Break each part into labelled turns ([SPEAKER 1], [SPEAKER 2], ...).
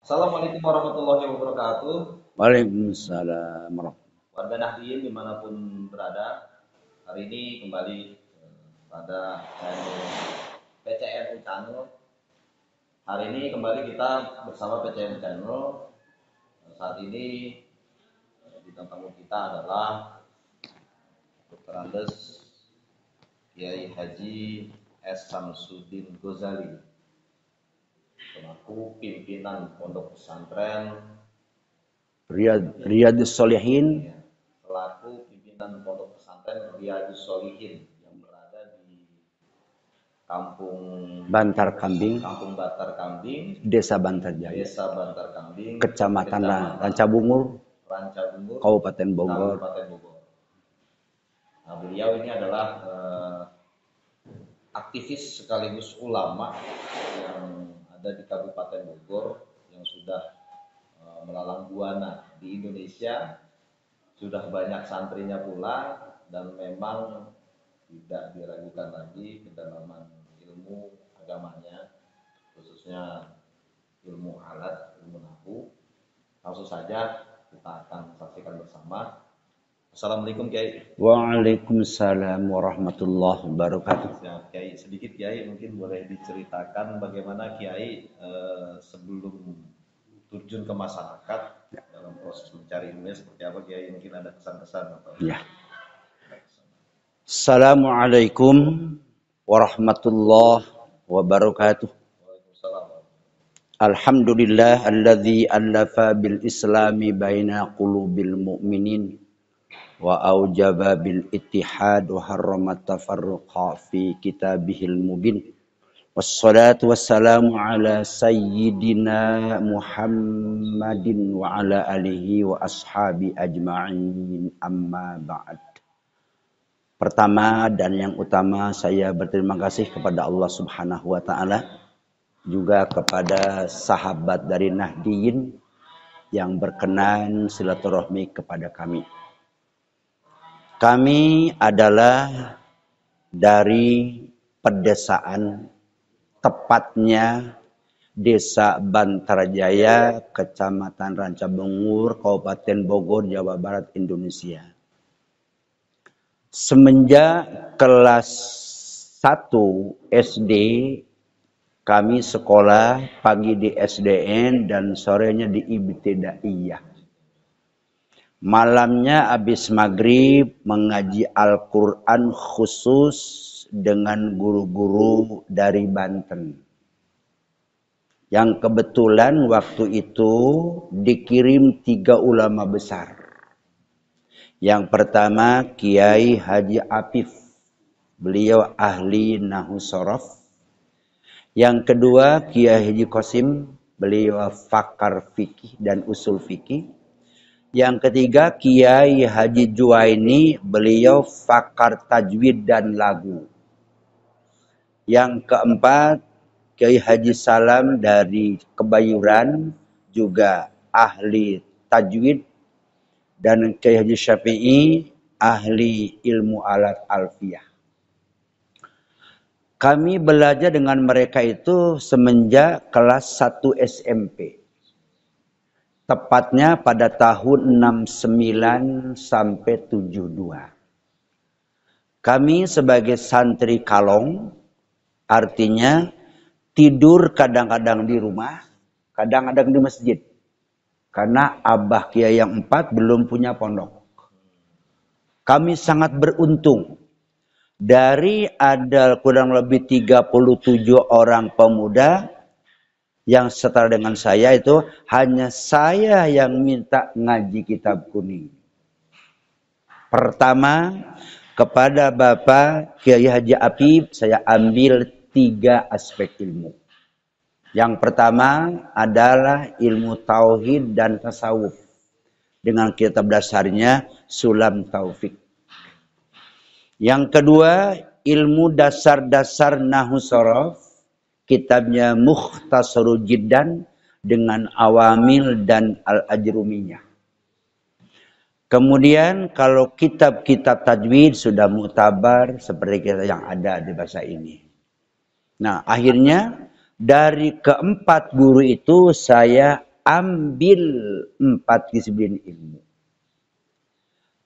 [SPEAKER 1] Assalamualaikum warahmatullahi wabarakatuh.
[SPEAKER 2] Waalaikumsalam warahmatullahi.
[SPEAKER 1] Warga Nahdien dimanapun berada, hari ini kembali pada channel PCNU Channel. Hari ini kembali kita bersama PCNU Channel. Saat ini bintang tamu kita adalah Dr. Andes Kiai Haji S. Samsudin Ghazali, selaku pimpinan Pondok Pesantren
[SPEAKER 2] Riyadhus Shalihin,
[SPEAKER 1] selaku pimpinan Pondok Pesantren Riyadhus Shalihin yang berada di Kampung
[SPEAKER 2] Bantar Kambing,
[SPEAKER 1] Bantar Kambing,
[SPEAKER 2] Desa Bantar Jaya, Kecamatan Rancabungur, Kabupaten Bogor.
[SPEAKER 1] Nah, beliau ini adalah aktivis sekaligus ulama yang ada di Kabupaten Bogor yang sudah melalang buana di Indonesia, sudah banyak santrinya pula, dan memang tidak diragukan lagi kedalaman ilmu agamanya, khususnya ilmu alat, ilmu nahu. Langsung saja kita akan saksikan bersama. Assalamualaikum Kiai.
[SPEAKER 2] Waalaikumsalam warahmatullahi wabarakatuh.
[SPEAKER 1] Ya, Kiai, sedikit Kiai mungkin boleh diceritakan bagaimana Kiai sebelum terjun ke masyarakat dalam proses mencari ilmu seperti apa Kiai, mungkin ada kesan-kesan atau
[SPEAKER 2] ya. Assalamualaikum warahmatullahi wabarakatuh.
[SPEAKER 1] Waalaikumsalam.
[SPEAKER 2] Alhamdulillah alladzi allafa bil islami baina qulubil mu'minin wa aujaba bil ittihad wa harrama tafarruqa fi kitabihil mubin. Wassalatu wassalamu ala sayyidina Muhammadin wa ala alihi wa ashabi ajma'in, amma ba'd. Pertama dan yang utama saya berterima kasih kepada Allah Subhanahu wa taala, juga kepada sahabat dari Nahdien yang berkenan silaturahmi kepada kami. Kami adalah dari pedesaan, tepatnya Desa Bantarjaya, Kecamatan Rancabungur, Kabupaten Bogor, Jawa Barat, Indonesia. Semenjak kelas 1 SD, kami sekolah pagi di SDN dan sorenya di Ibtidaiyah. Malamnya habis maghrib mengaji Al-Quran khusus dengan guru-guru dari Banten. Yang kebetulan waktu itu dikirim 3 ulama besar. Yang pertama Kiai Haji Apif, beliau ahli Nahwu Shorof. Yang kedua Kiai Haji Qasim, beliau pakar fikih dan usul fikih. Yang ketiga Kiai Haji Juwaini, beliau pakar tajwid dan lagu. Yang keempat Kiai Haji Salam dari Kebayuran, juga ahli tajwid. Dan Kiai Haji Syafi'i, ahli ilmu alat alfiyah. Kami belajar dengan mereka itu semenjak kelas 1 SMP. Tepatnya pada tahun 69 sampai 72. Kami sebagai santri kalong, artinya tidur kadang-kadang di rumah, kadang-kadang di masjid. Karena abah Kiai yang 4 belum punya pondok. Kami sangat beruntung. Dari ada kurang lebih 37 orang pemuda yang setara dengan saya, itu hanya saya yang minta ngaji kitab kuning. Pertama, kepada Bapak Kiai Haji Apif saya ambil 3 aspek ilmu. Yang pertama adalah ilmu tauhid dan tasawuf dengan kitab dasarnya Sulam Taufik. Yang kedua ilmu dasar-dasar Nahwu Shorof, kitabnya Mukhtasarul Jiddan dengan Awamil dan Al-Ajrumiyah. Kemudian kalau kitab-kitab tajwid sudah muktabar seperti kita yang ada di bahasa ini. Nah, akhirnya dari keempat guru itu saya ambil 4 disiplin ilmu.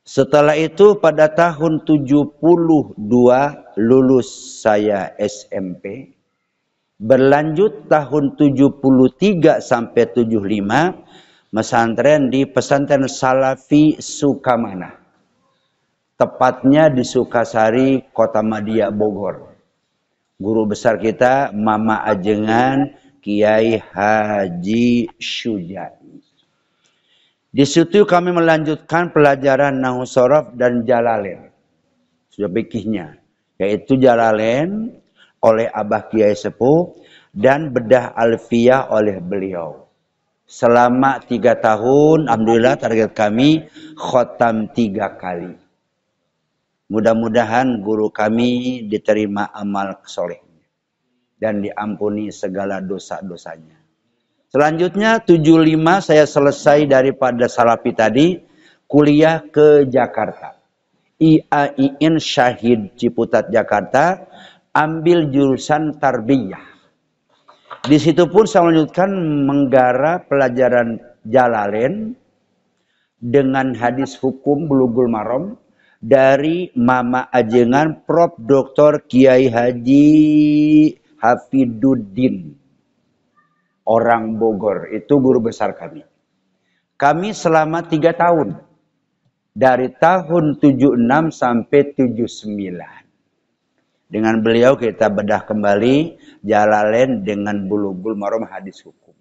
[SPEAKER 2] Setelah itu pada tahun 72 lulus saya SMP. Berlanjut tahun 73 sampai 75 pesantren di pesantren Salafi Sukamana. Tepatnya di Sukasari, Kota Madia, Bogor. Guru besar kita Mama Ajengan Kiai Haji Syujai. Di situ kami melanjutkan pelajaran Nahwu Shorof dan Jalalain. Sudah fikihnya. Yaitu Jalalain oleh Abah Kiai Sepuh dan Bedah Alfiyah oleh beliau. Selama 3 tahun, alhamdulillah target kami khotam 3 kali. Mudah-mudahan guru kami diterima amal solehnya dan diampuni segala dosa-dosanya. Selanjutnya 75 saya selesai daripada Salafi tadi, kuliah ke Jakarta. IAIN Syahid Ciputat Jakarta, ambil jurusan tarbiyah. Di situ pun saya melanjutkan menggarap pelajaran Jalalain dengan hadis hukum Bulughul Maram dari Mama Ajengan Prof. Dr. Kiai Haji Hafiduddin. Orang Bogor, itu guru besar kami. Kami selama 3 tahun. Dari tahun 76 sampai 79. Dengan beliau kita bedah kembali Jalalain dengan Bulughul Maram hadis hukum.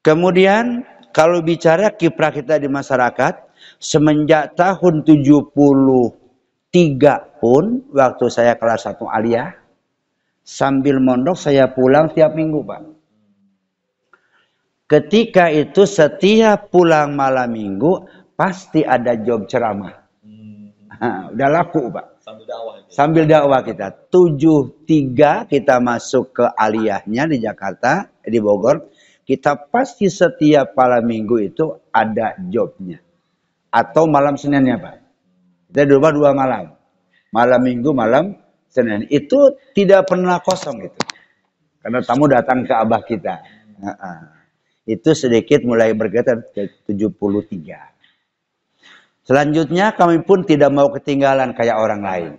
[SPEAKER 2] Kemudian kalau bicara kiprah kita di masyarakat, semenjak tahun 73 pun waktu saya kelas 1 aliyah, sambil mondok saya pulang tiap minggu, Pak. Ketika itu setiap pulang malam minggu pasti ada job ceramah. Udah laku, Pak. Sambil dakwah kita. 73 kita masuk ke aliyahnya di Jakarta, di Bogor. Kita pasti setiap malam minggu itu ada jobnya. Atau malam Seninnya, Pak. Kita di rumah 2 malam. Malam minggu, malam Senin. Itu tidak pernah kosong itu. Karena tamu datang ke abah kita. Itu sedikit mulai bergetar ke 73. Selanjutnya kami pun tidak mau ketinggalan kayak orang lain.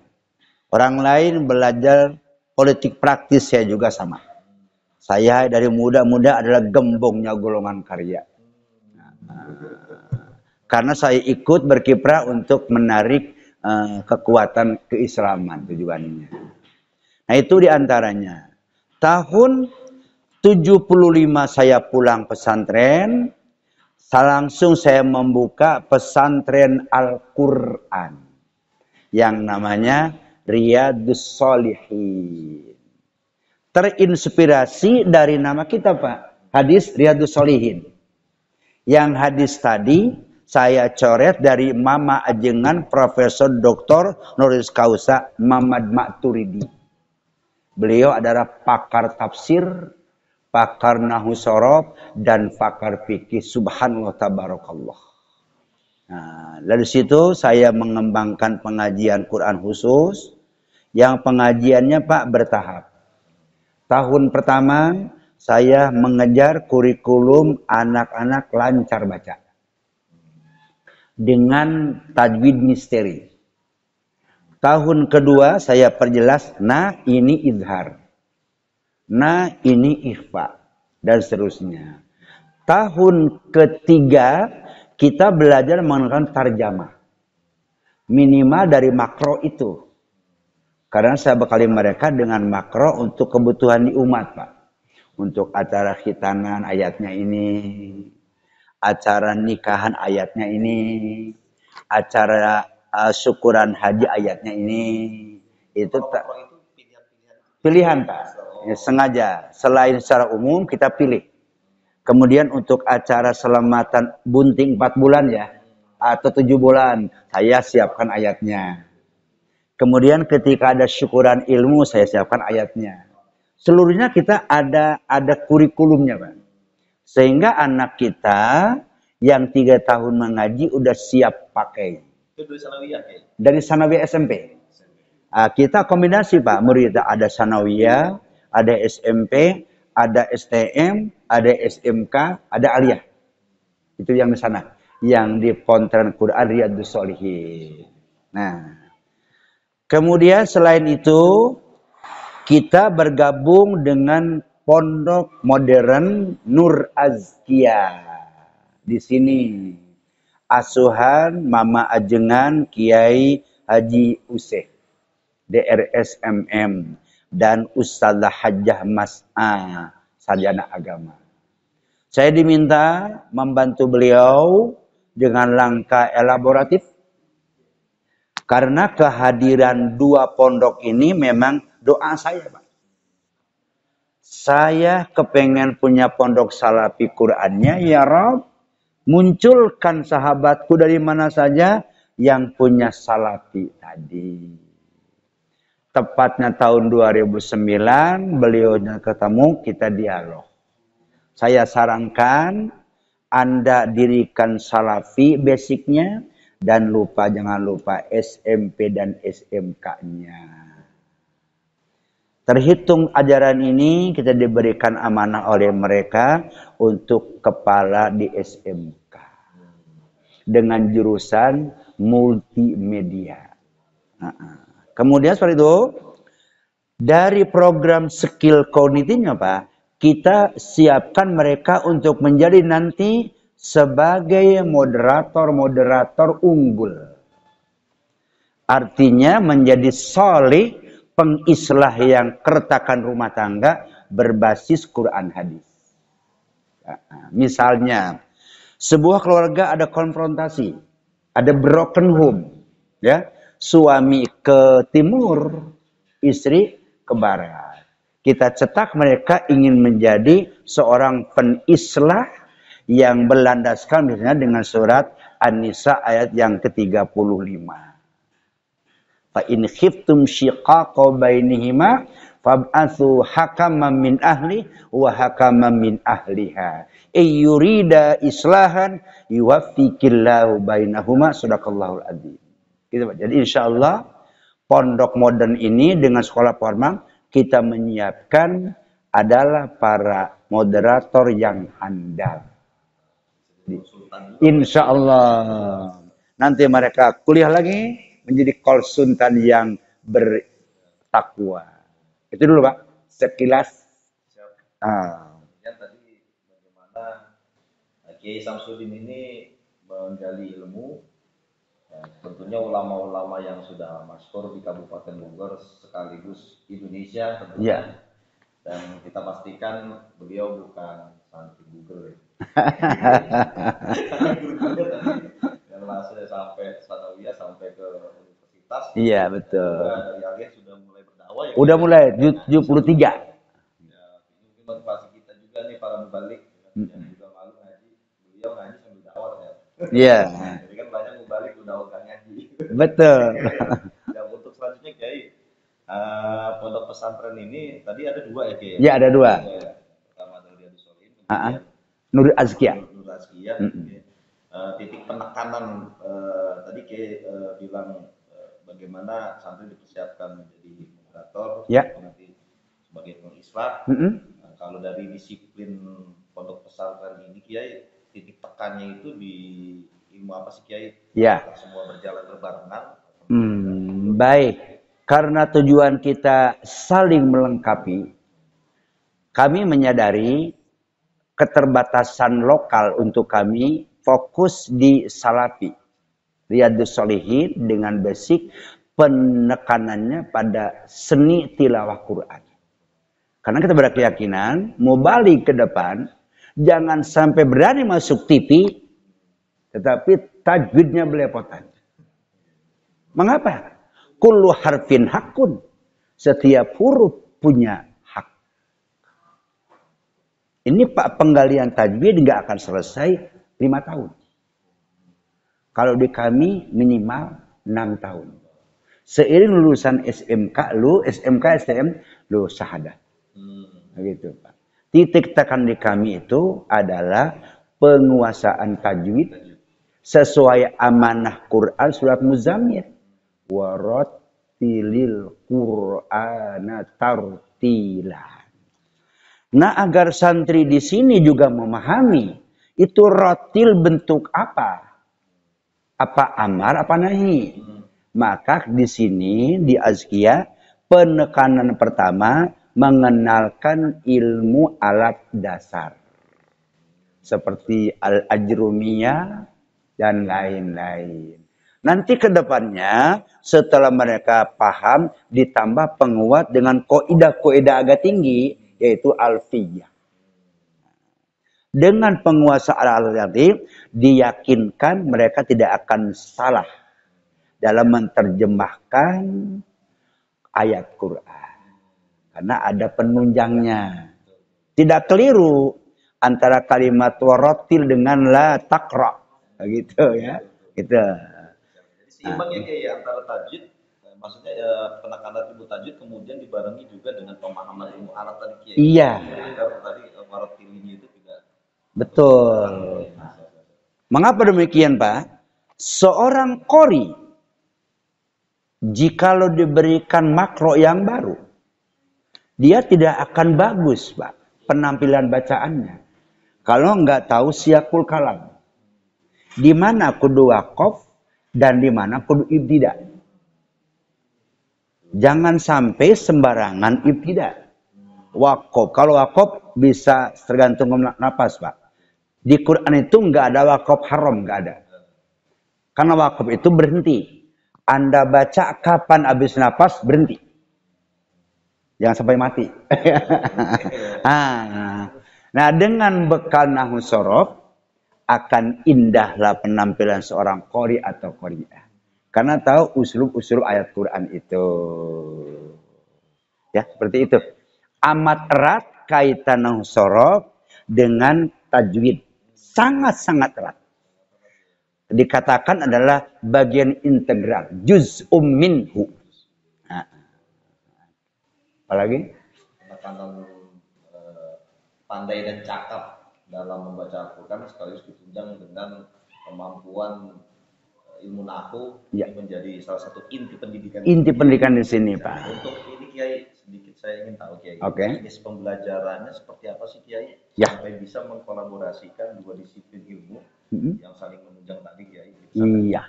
[SPEAKER 2] Orang lain belajar politik praktis, saya juga sama. Saya dari muda-muda adalah gembongnya golongan karya. Karena saya ikut berkiprah untuk menarik kekuatan keislaman tujuannya. Nah itu diantaranya. Tahun 75 saya pulang pesantren. Langsung saya membuka pesantren Al-Quran. Yang namanya Riyadus Shalihin. Terinspirasi dari nama kita, Pak. Hadis Riyadus Shalihin. Yang hadis tadi saya coret dari Mama Ajengan Profesor Dr. Honoris Causa Muhammad Maturidi. Beliau adalah pakar tafsir, pakar Nahwu Shorof, dan pakar fikih. Subhanallah tabarakallah. Nah, dari situ saya mengembangkan pengajian Quran khusus. Yang pengajiannya, Pak, bertahap. Tahun pertama saya mengejar kurikulum anak-anak lancar baca. Dengan tajwid misteri. Tahun kedua saya perjelas, nah ini izhar. Nah ini ikhfa. Dan seterusnya. Tahun ketiga kita belajar menggunakan tarjamah. Minimal dari makro itu. Karena saya bekali mereka dengan makro untuk kebutuhan di umat, Pak. Untuk acara khitanan ayatnya ini. Acara nikahan ayatnya ini, acara syukuran haji ayatnya ini, itu pilihan, Pak. Ya, sengaja, selain secara umum kita pilih. Kemudian untuk acara selamatan bunting 4 bulan ya, atau 7 bulan, saya siapkan ayatnya. Kemudian ketika ada syukuran ilmu, saya siapkan ayatnya. Seluruhnya kita ada kurikulumnya, Pak. Sehingga anak kita yang 3 tahun mengaji udah siap pakai.
[SPEAKER 1] Itu dari sanawiyah ya?
[SPEAKER 2] Dari sanawiyah SMP. Kita kombinasi, Pak. Murid ada sanawiyah, ada SMP, ada STM, ada SMK, ada aliyah. Itu yang di sana. Yang di Pontren Quran Riyadhus Shalihin. Nah, kemudian selain itu, kita bergabung dengan Pondok Modern Nur Azkia. Di sini asuhan Mama Ajengan Kiai Haji Useh, DRSMM, dan Ustazah Hajjah Mas'a, sarjana agama. Saya diminta membantu beliau dengan langkah elaboratif. Karena kehadiran dua pondok ini memang doa saya, Pak. Saya kepengen punya pondok salafi Qur'annya, ya Rabb. Munculkan sahabatku dari mana saja yang punya salafi tadi. Tepatnya tahun 2009, beliaunya ketemu, kita dialog. Saya sarankan Anda dirikan salafi basicnya dan jangan lupa SMP dan SMK-nya. Terhitung ajaran ini kita diberikan amanah oleh mereka untuk kepala di SMK dengan jurusan multimedia. Kemudian seperti itu, dari program skill kognitifnya Pak, kita siapkan mereka untuk menjadi nanti sebagai moderator unggul. Artinya menjadi solih pengislah yang keretakan rumah tangga berbasis Quran hadis. Misalnya, sebuah keluarga ada konfrontasi, ada broken home, ya, suami ke timur, istri ke barat. Kita cetak mereka ingin menjadi seorang penislah yang berlandaskan misalnya dengan surat An-Nisa ayat yang ke-35. Fa in khiftum shiqaqa bainihima fab'atsu hakaman min ahli wa hakaman min ahliha. Yurida islahan yuwaffiqillahu bainahuma, sadaqallahul adzim. Gitu Pak. Jadi insyaallah pondok modern ini dengan sekolah formal kita menyiapkan adalah para moderator yang handal. Insya Allah. Nanti mereka kuliah lagi menjadi konsultan yang bertakwa. Itu dulu Pak. Sekilas.
[SPEAKER 1] Kemudian tadi bagaimana Kiai Samsudin ini menggali ilmu. Tentunya ulama-ulama yang sudah masyhur di Kabupaten Bogor sekaligus Indonesia tentunya. Yeah. Dan kita pastikan beliau bukan santri Google. Yang masih sampai sanawiyah sampai ke universitas.
[SPEAKER 2] Iya, betul.
[SPEAKER 1] Dari aliyah sudah mulai berdakwah ya.
[SPEAKER 2] Udah mulai 73. Ya,
[SPEAKER 1] ini mungkin motivasi kita juga nih para mubalik yang juga malu ngaji. Beliau ngaji sambil dakwah ya.
[SPEAKER 2] Iya.
[SPEAKER 1] Jadi kan banyak mubalik udah ngaji.
[SPEAKER 2] Betul.
[SPEAKER 1] Dan untuk selanjutnya Kiai, pondok pesantren ini tadi ada dua ya Kiai?
[SPEAKER 2] Iya, ada dua.
[SPEAKER 1] Pertama dari Riyadhus Shalihin,
[SPEAKER 2] Nur Azkia.
[SPEAKER 1] Nur Azkia. Titik penekanan tadi Kiai bilang bagaimana santri dipersiapkan menjadi moderator, nanti sebagai pengislah. Kalau dari disiplin pondok pesantren ini Kiai, titik tekannya itu di ilmu apa sih Kiai?
[SPEAKER 2] Ya.
[SPEAKER 1] Semua berjalan berbarengan.
[SPEAKER 2] Baik. Karena tujuan kita saling melengkapi, kami menyadari keterbatasan lokal untuk kami fokus di Salafi Riyadhus Shalihin dengan basic penekanannya pada seni tilawah Quran. Karena kita berkeyakinan mau balik ke depan, jangan sampai berani masuk TV, tetapi tajwidnya belepotan. Mengapa? Kullu harfin hakun. Setiap huruf punya hak. Ini Pak penggalian tajwid nggak akan selesai 5 tahun. Kalau di kami minimal 6 tahun. Seiring lulusan SMK, STM, lu syahadat. Begitu Pak. Titik tekan di kami itu adalah penguasaan tajwid sesuai amanah Quran surat Muzammil. Warattilil Qur'ana tartila. Nah, agar santri di sini juga memahami itu rotil bentuk apa? Apa amar, apa nahi? Maka di sini di Azkiyah penekanan pertama mengenalkan ilmu alat dasar. Seperti al-ajrumiyah dan lain-lain. Nanti ke depannya setelah mereka paham ditambah penguat dengan kaidah-kaidah agak tinggi yaitu alfiyah. Dengan penguasaan al-alif diyakinkan mereka tidak akan salah dalam menerjemahkan ayat Quran. Karena ada penunjangnya. Tidak keliru antara kalimat warotil dengan la takra. Gitu ya. Gitu.
[SPEAKER 1] Seimbang ya kayak antara tajwid, maksudnya penekanan ilmu tajwid kemudian dibarengi juga dengan pemahaman ilmu alat tadi Kiai.
[SPEAKER 2] Iya.
[SPEAKER 1] Karena tadi warotil ini itu juga.
[SPEAKER 2] Betul. Mengapa demikian, Pak? Seorang qori jikalau diberikan makro yang baru, dia tidak akan bagus, Pak, penampilan bacaannya. Kalau nggak tahu siyakul kalam. Di mana kudu waqaf dan di mana kudu ibtida. Jangan sampai sembarangan ibtida. Waqaf. Kalau waqaf bisa tergantung napas, Pak. Di Quran itu nggak ada waqaf haram, nggak ada. Karena waqaf itu berhenti. Anda baca kapan habis napas, berhenti. Jangan sampai mati. Nah, dengan bekal nahwu shorof, akan indahlah penampilan seorang qori atau qori'ah. Karena tahu uslub-uslub ayat Quran itu. Ya, seperti itu. Amat erat kaitan nahwu shorof dengan tajwid. Sangat-sangat erat. Dikatakan adalah bagian integral. Juz'um minhu. Nah. Apalagi?
[SPEAKER 1] Penekanan pandai dan cakap dalam membaca Al-Quran sekaligus ditunjang dengan kemampuan ilmu nahwu menjadi salah satu inti pendidikan.
[SPEAKER 2] Inti pendidikan di sini, Pak.
[SPEAKER 1] Untuk ini Kiai, sedikit saya ingin tahu Kiai. Jenis pembelajarannya seperti apa sih Kiai? Sampai bisa mengkolaborasikan dua disiplin ilmu yang saling menunjang tadi Kiai.
[SPEAKER 2] Iya.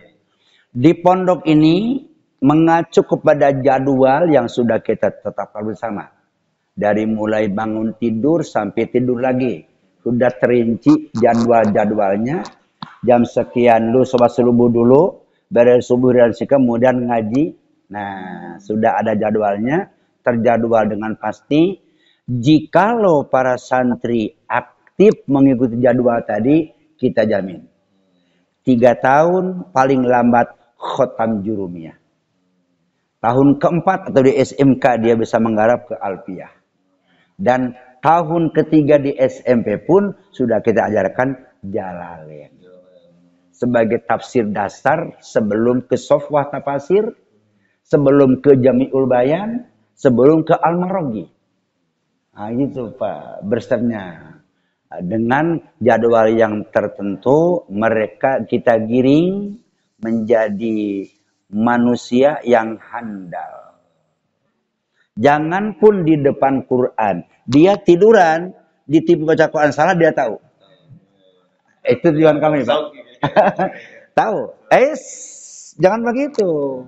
[SPEAKER 2] Di pondok ini mengacu kepada jadwal yang sudah kita tetapkan bersama. Dari mulai bangun tidur sampai tidur lagi. Sudah terinci jadwal-jadwalnya. Jam sekian lu sholat subuh dulu. Beres subuh dan kemudian ngaji. Nah, sudah ada jadwalnya. Terjadwal dengan pasti. Jikalau para santri aktif mengikuti jadwal tadi, kita jamin. 3 tahun paling lambat khotam jurumiyah. Tahun keempat atau di SMK dia bisa menggarap ke alfiyah. Dan tahun ketiga di SMP pun sudah kita ajarkan Jalalain. Sebagai tafsir dasar sebelum ke Sofwah Tafasir, sebelum ke Jami'ul Bayan, sebelum ke Al-Maraghi. Nah gitu Pak, bersernya. Dengan jadwal yang tertentu, mereka kita giring menjadi manusia yang handal. Jangan pun di depan Quran. Dia tiduran, di TV baca Quran salah, dia tahu. Itu tujuan kami, Pak. Tahu. Jangan begitu.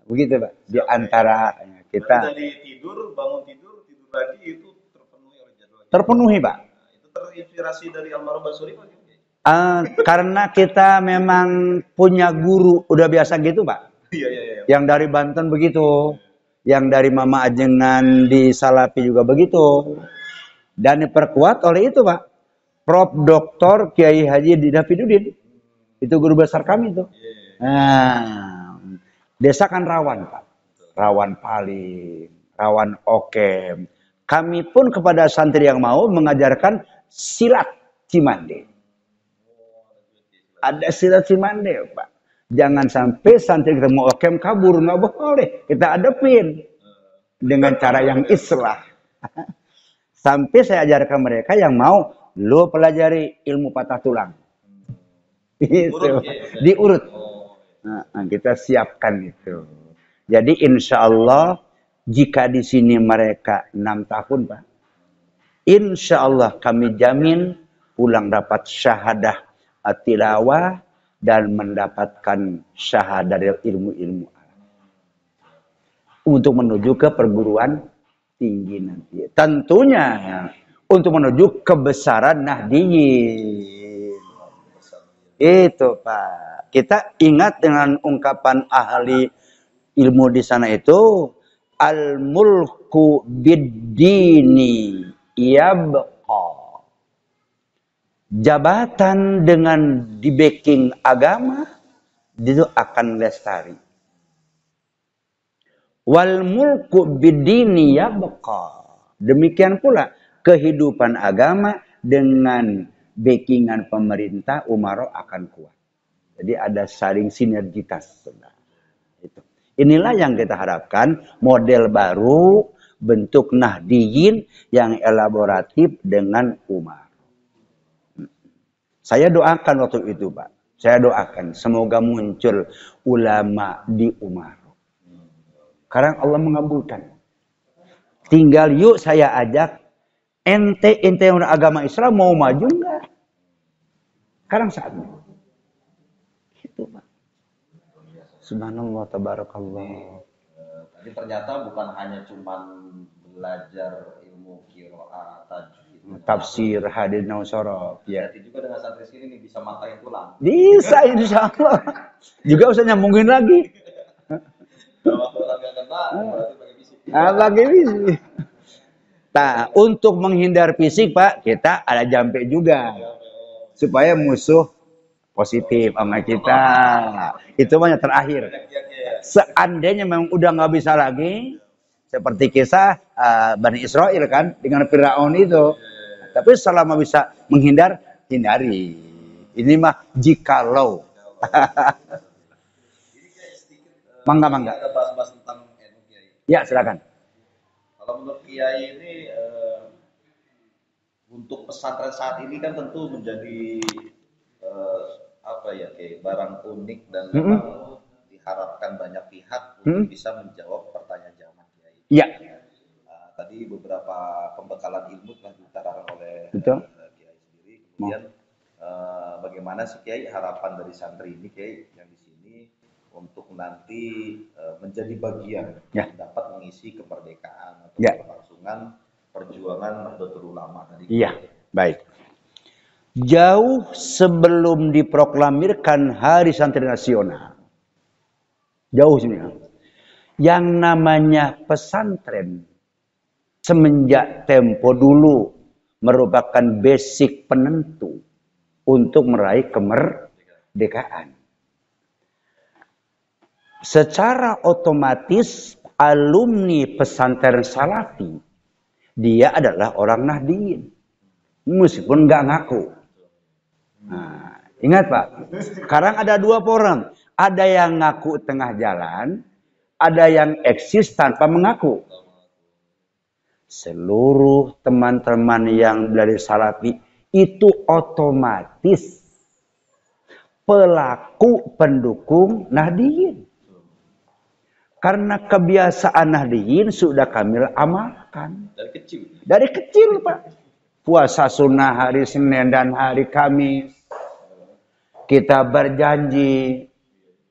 [SPEAKER 2] Begitu, Pak. Di antara kita.
[SPEAKER 1] Dari tidur, bangun tidur, tidur lagi itu terpenuhi oleh jadwal.
[SPEAKER 2] Terpenuhi, Pak.
[SPEAKER 1] Itu terinspirasi dari Almarhum Basuri Pak.
[SPEAKER 2] Karena kita memang punya guru, udah biasa gitu, Pak.
[SPEAKER 1] Iya.
[SPEAKER 2] Yang dari Banten begitu. Yang dari Mama Ajengan di Salapi juga begitu. Dan diperkuat oleh itu, Pak. Prof. Dr. Kiai Haji Dafiduddin. Itu guru besar kami tuh. Nah, desa kan rawan, Pak. Rawan paling, rawan okem. Kami pun kepada santri yang mau mengajarkan silat Cimande. Ada silat Cimande, Pak. Jangan sampai santri kita mau okem kabur, nggak boleh. Kita hadapin dengan cara yang islah. Sampai saya ajarkan mereka yang mau, lu pelajari ilmu patah tulang. Itu diurut. Nah, kita siapkan itu. Jadi insya Allah Jika di sini mereka 6 tahun, Pak, insya Allah kami jamin pulang dapat syahadah tilawah dan mendapatkan syahadah dari ilmu-ilmu untuk menuju ke perguruan tinggi nanti. Tentunya untuk menuju kebesaran Nahdiyin. Itu Pak. Kita ingat dengan ungkapan ahli ilmu di sana itu, al-mulku bid-dini yabqa. Jabatan dengan di backing agama itu akan lestari. Wal mulku bid-dini yabqa. Demikian pula kehidupan agama dengan backingan pemerintah umaro akan kuat. Jadi ada saling sinergitas. Itu. Inilah yang kita harapkan, model baru, bentuk Nahdiyin yang elaboratif dengan umaro. Saya doakan waktu itu, Pak. Saya doakan semoga muncul ulama di umaro. Karena Allah mengabulkan. Tinggal yuk saya ajak, ente yang agama Islam mau maju enggak? Sekarang saatnya. Gitu, Pak. Subhanallah, tabarakallah.
[SPEAKER 1] Tadi ternyata bukan hanya cuman belajar ilmu qiraah, tajwid,
[SPEAKER 2] tafsir, hadis, nausorof. Ya.
[SPEAKER 1] Jadi juga dengan santri sini nih bisa matahin tulang.
[SPEAKER 2] Bisa, insya Allah. Juga usah nyambungin lagi.
[SPEAKER 1] Kalau orang nggak kena, berarti pakai fisik.
[SPEAKER 2] Pakai fisik. Nah, untuk menghindar fisik, Pak, kita ada jampe juga. Supaya musuh positif sama kita. Itu banyak terakhir. Seandainya memang udah nggak bisa lagi, seperti kisah Bani Israel kan dengan Firaun itu. Tapi selama bisa menghindar, hindari. Ini mah jikalau. Mangga.
[SPEAKER 1] Ada bahas-bahas tentang NU Kiai.
[SPEAKER 2] Ya, silakan.
[SPEAKER 1] Kalau menurut Kiai ini untuk pesantren saat ini kan tentu menjadi kayak barang unik dan memang diharapkan banyak pihak untuk bisa menjawab pertanyaan zaman Kiai.
[SPEAKER 2] Iya.
[SPEAKER 1] Tadi beberapa pembekalan ilmu telah diutarakan oleh Kiai sendiri. Kemudian bagaimana sih Kiai harapan dari santri ini Kiai yang di sini untuk nanti menjadi bagian dapat mengisi kemerdekaan atau kelangsungan perjuangan Nahdlatul Ulama tadi.
[SPEAKER 2] Iya, baik. Jauh sebelum diproklamirkan Hari Santri Nasional, jauh sebenarnya, yang namanya pesantren semenjak tempo dulu merupakan basic penentu untuk meraih kemerdekaan. Secara otomatis alumni pesantren Salafi dia adalah orang Nahdiyin, meskipun nggak ngaku. Nah, ingat Pak, sekarang ada dua forum, ada yang ngaku tengah jalan, ada yang eksis tanpa mengaku. Seluruh teman-teman yang dari Salafi itu otomatis pelaku pendukung Nahdiyin. Karena kebiasaan Nahdiyin sudah kami amalkan. Dari kecil, Pak. Puasa sunnah hari Senin dan hari Kamis. Kita berjanji.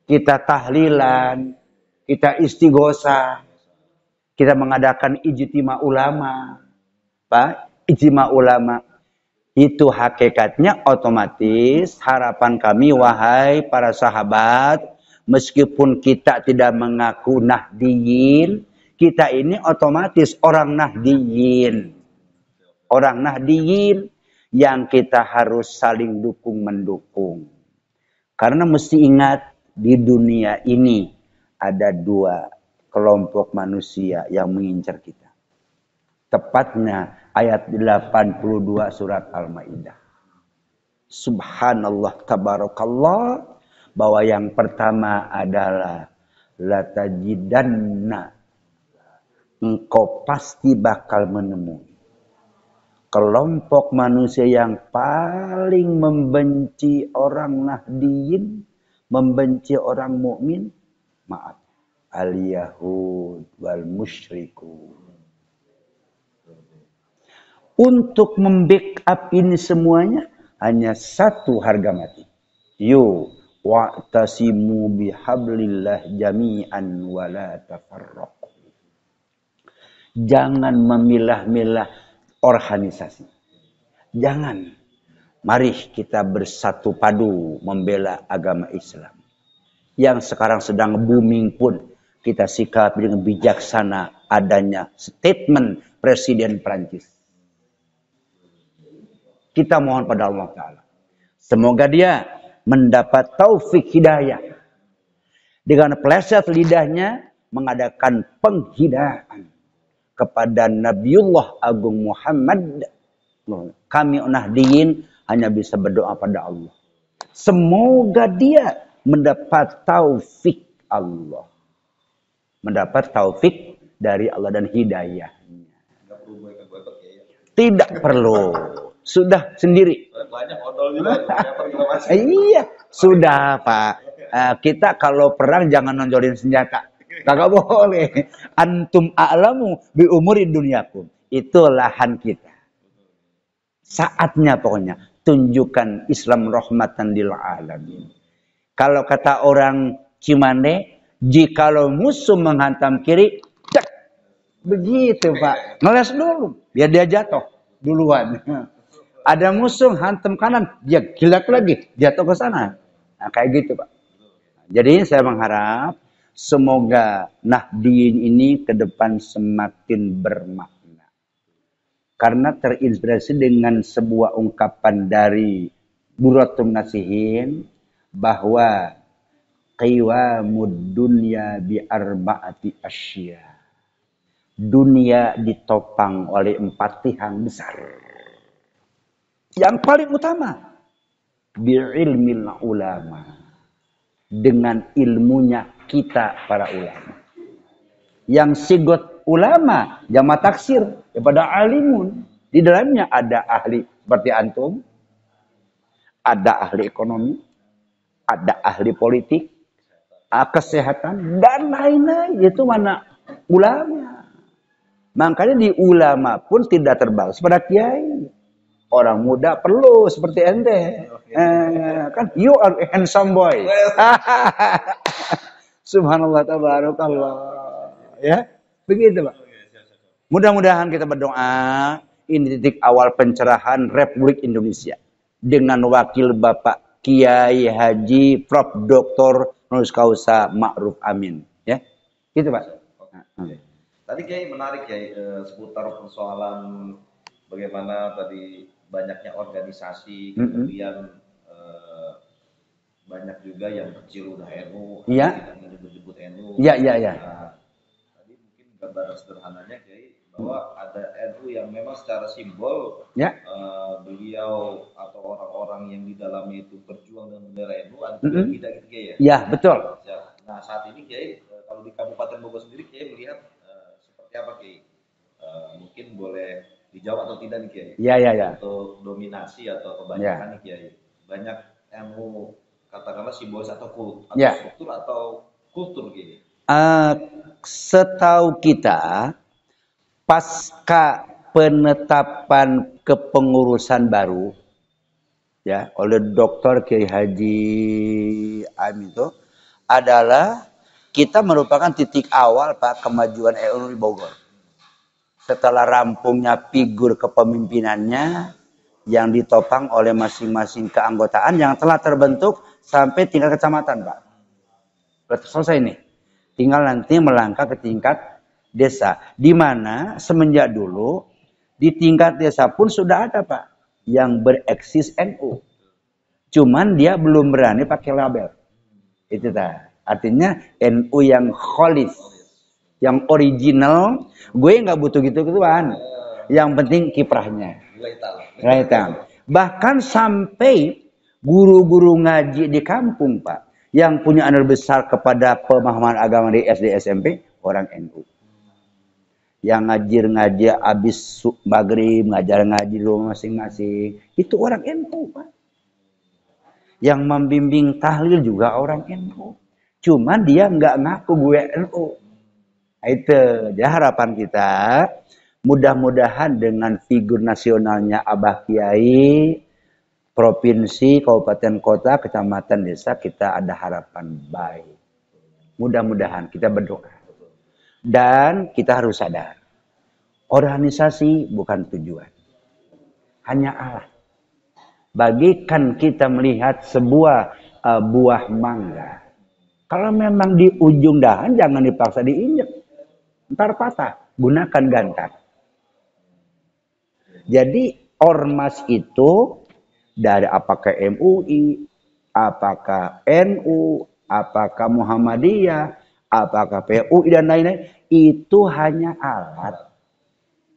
[SPEAKER 2] Kita tahlilan. Kita istighosah. Kita mengadakan ijtima ulama. Pak, ijtima ulama. Itu hakikatnya otomatis harapan kami, wahai para sahabat, meskipun kita tidak mengaku Nahdiyin, kita ini otomatis orang Nahdiyin. Orang Nahdiyin yang kita harus saling dukung-mendukung. Karena mesti ingat, di dunia ini ada dua kelompok manusia yang mengincar kita. Tepatnya ayat 82 surat Al-Maidah. Subhanallah, tabarakallah. Bahwa yang pertama adalah latajidanna, engkau pasti bakal menemui kelompok manusia yang paling membenci orang Nahdiyin, membenci orang mukmin. Maaf, al-yahud wal musyrikun. Untuk membackup ini semuanya hanya satu harga mati. Wa'tasimu bihablillah jami'an wa la tafarraqu. Jangan memilah-milah organisasi. Jangan. Mari kita bersatu padu membela agama Islam. Yang sekarang sedang booming pun kita sikapi dengan bijaksana adanya statement Presiden Prancis. Kita mohon pada Allah Ta'ala. Semoga dia mendapat taufik hidayah. Dengan pleset lidahnya mengadakan penghidayaan kepada Nabiullah Agung Muhammad. Kami nahdiyin hanya bisa berdoa pada Allah. Semoga dia mendapat taufik Allah. Mendapat taufik dari Allah dan hidayahnya. Tidak perlu. Sudah sendiri.
[SPEAKER 1] Banyak odol juga.
[SPEAKER 2] Iya, sudah Pak. Kita kalau perang jangan nonjolin senjata. Kagak boleh. Antum a'lamu bi umuri dunyakum. Itu lahan kita. Saatnya pokoknya tunjukkan Islam rahmatan lil alamin. Kalau kata orang Cimande, jikalau musuh menghantam kiri, cek. Begitu Pak. Ngeles dulu biar dia jatuh duluan. Ada musuh hantam kanan, dia gilak lagi, jatuh ke sana. Nah, kayak gitu Pak. Jadi saya mengharap semoga Nahdiyin ini ke depan semakin bermakna. Karena terinspirasi dengan sebuah ungkapan dari Buratul Nasihin bahwa qiwamud dunya bi arba'ati asya. Dunia ditopang oleh 4 tiang besar. Yang paling utama bi'ilmil ulama. Dengan ilmunya kita para ulama. Yang sigot ulama jama taksir kepada alimun. Di dalamnya ada ahli seperti antum, ada ahli ekonomi, ada ahli politik, kesehatan dan lain-lain. Itu mana ulama. Makanya di ulama pun tidak terbatas pada kiai. Orang muda perlu seperti ente. Kan you are a handsome boy. Subhanallah tabarakallah. Ya, begitu Pak. Mudah-mudahan kita berdoa ini titik awal pencerahan Republik Indonesia dengan wakil Bapak Kiai Haji Prof. Dr. Nurul Kausa Ma'ruf Amin. Ya, gitu Pak.
[SPEAKER 1] Tadi Kiai menarik ya seputar persoalan bagaimana tadi banyaknya organisasi, kemudian banyak juga yang kecil udah NU,
[SPEAKER 2] yang
[SPEAKER 1] menyebut NU.
[SPEAKER 2] Iya.
[SPEAKER 1] Nah, tadi mungkin gambaran sederhananya Kiai bahwa ada NU yang memang secara simbol beliau atau orang-orang yang di dalamnya itu berjuang dengan bendera NU, ada yang tidak gitu Kiai ya?
[SPEAKER 2] Iya, betul.
[SPEAKER 1] Nah saat ini Kiai kalau di Kabupaten Bogor sendiri Kiai melihat seperti apa Kiai? Mungkin boleh dijawab atau tidak nih Kiai?
[SPEAKER 2] Iya.
[SPEAKER 1] Untuk dominasi atau kebanyakan nih Kiai. Banyak NU katakanlah simbolis atau struktur atau kultur Kiai.
[SPEAKER 2] Setahu kita pasca penetapan kepengurusan baru ya oleh Dr. Kiai Haji Amin itu adalah kita merupakan titik awal Pak kemajuan NU di Bogor. Setelah rampungnya figur kepemimpinannya yang ditopang oleh masing-masing keanggotaan yang telah terbentuk sampai tingkat kecamatan, Pak. Berarti selesai nih. Tinggal nanti melangkah ke tingkat desa. Di mana semenjak dulu di tingkat desa pun sudah ada, Pak, yang bereksis NU. Cuman dia belum berani pakai label. Itu dah. Artinya NU yang khalis, yang original, gue nggak butuh gitu-gituan. Yang penting kiprahnya. Bahkan sampai guru-guru ngaji di kampung, Pak, yang punya andil besar kepada pemahaman agama di SD SMP, orang NU. Yang ngaji habis maghrib, ngajar ngaji di rumah masing-masing, itu orang NU, Pak. Yang membimbing tahlil juga orang NU. Cuman dia nggak ngaku gue NU. Nah, itu ya harapan kita. Mudah-mudahan dengan figur nasionalnya Abah Kiai, provinsi, kabupaten, kota, kecamatan, desa, kita ada harapan baik. Mudah-mudahan kita berdoa. Dan kita harus sadar, organisasi bukan tujuan. Hanya Allah. Bagikan kita melihat sebuah buah mangga. Kalau memang di ujung dahan, jangan dipaksa diinjek. Ntar patah. Gunakan gantar. Jadi ormas itu dari apakah MUI, apakah NU, apakah Muhammadiyah, apakah PUI dan lain-lain, itu hanya alat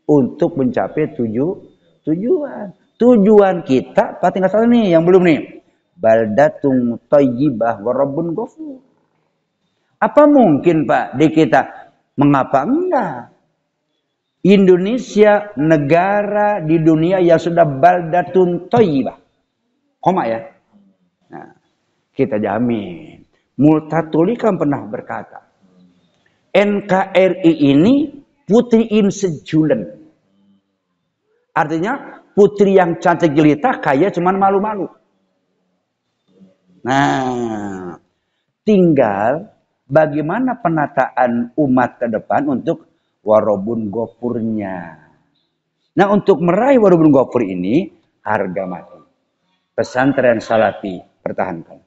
[SPEAKER 2] untuk mencapai tujuan. Tujuan kita, Pak tinggal satu nih yang belum nih. Baldatun thayyibah wa rabbun ghafur. Apa mungkin Pak di kita? Mengapa enggak? Indonesia negara di dunia yang sudah baldatun thayyibah. Koma ya. Nah, kita jamin. Multatuli kan pernah berkata, NKRI ini putri insejulen. Artinya putri yang cantik jelita, kaya cuman malu-malu. Nah, tinggal bagaimana penataan umat ke depan untuk warobun gofurnya. Nah, untuk meraih warobun gofur ini harga mati. Pesantren Salafi pertahankan.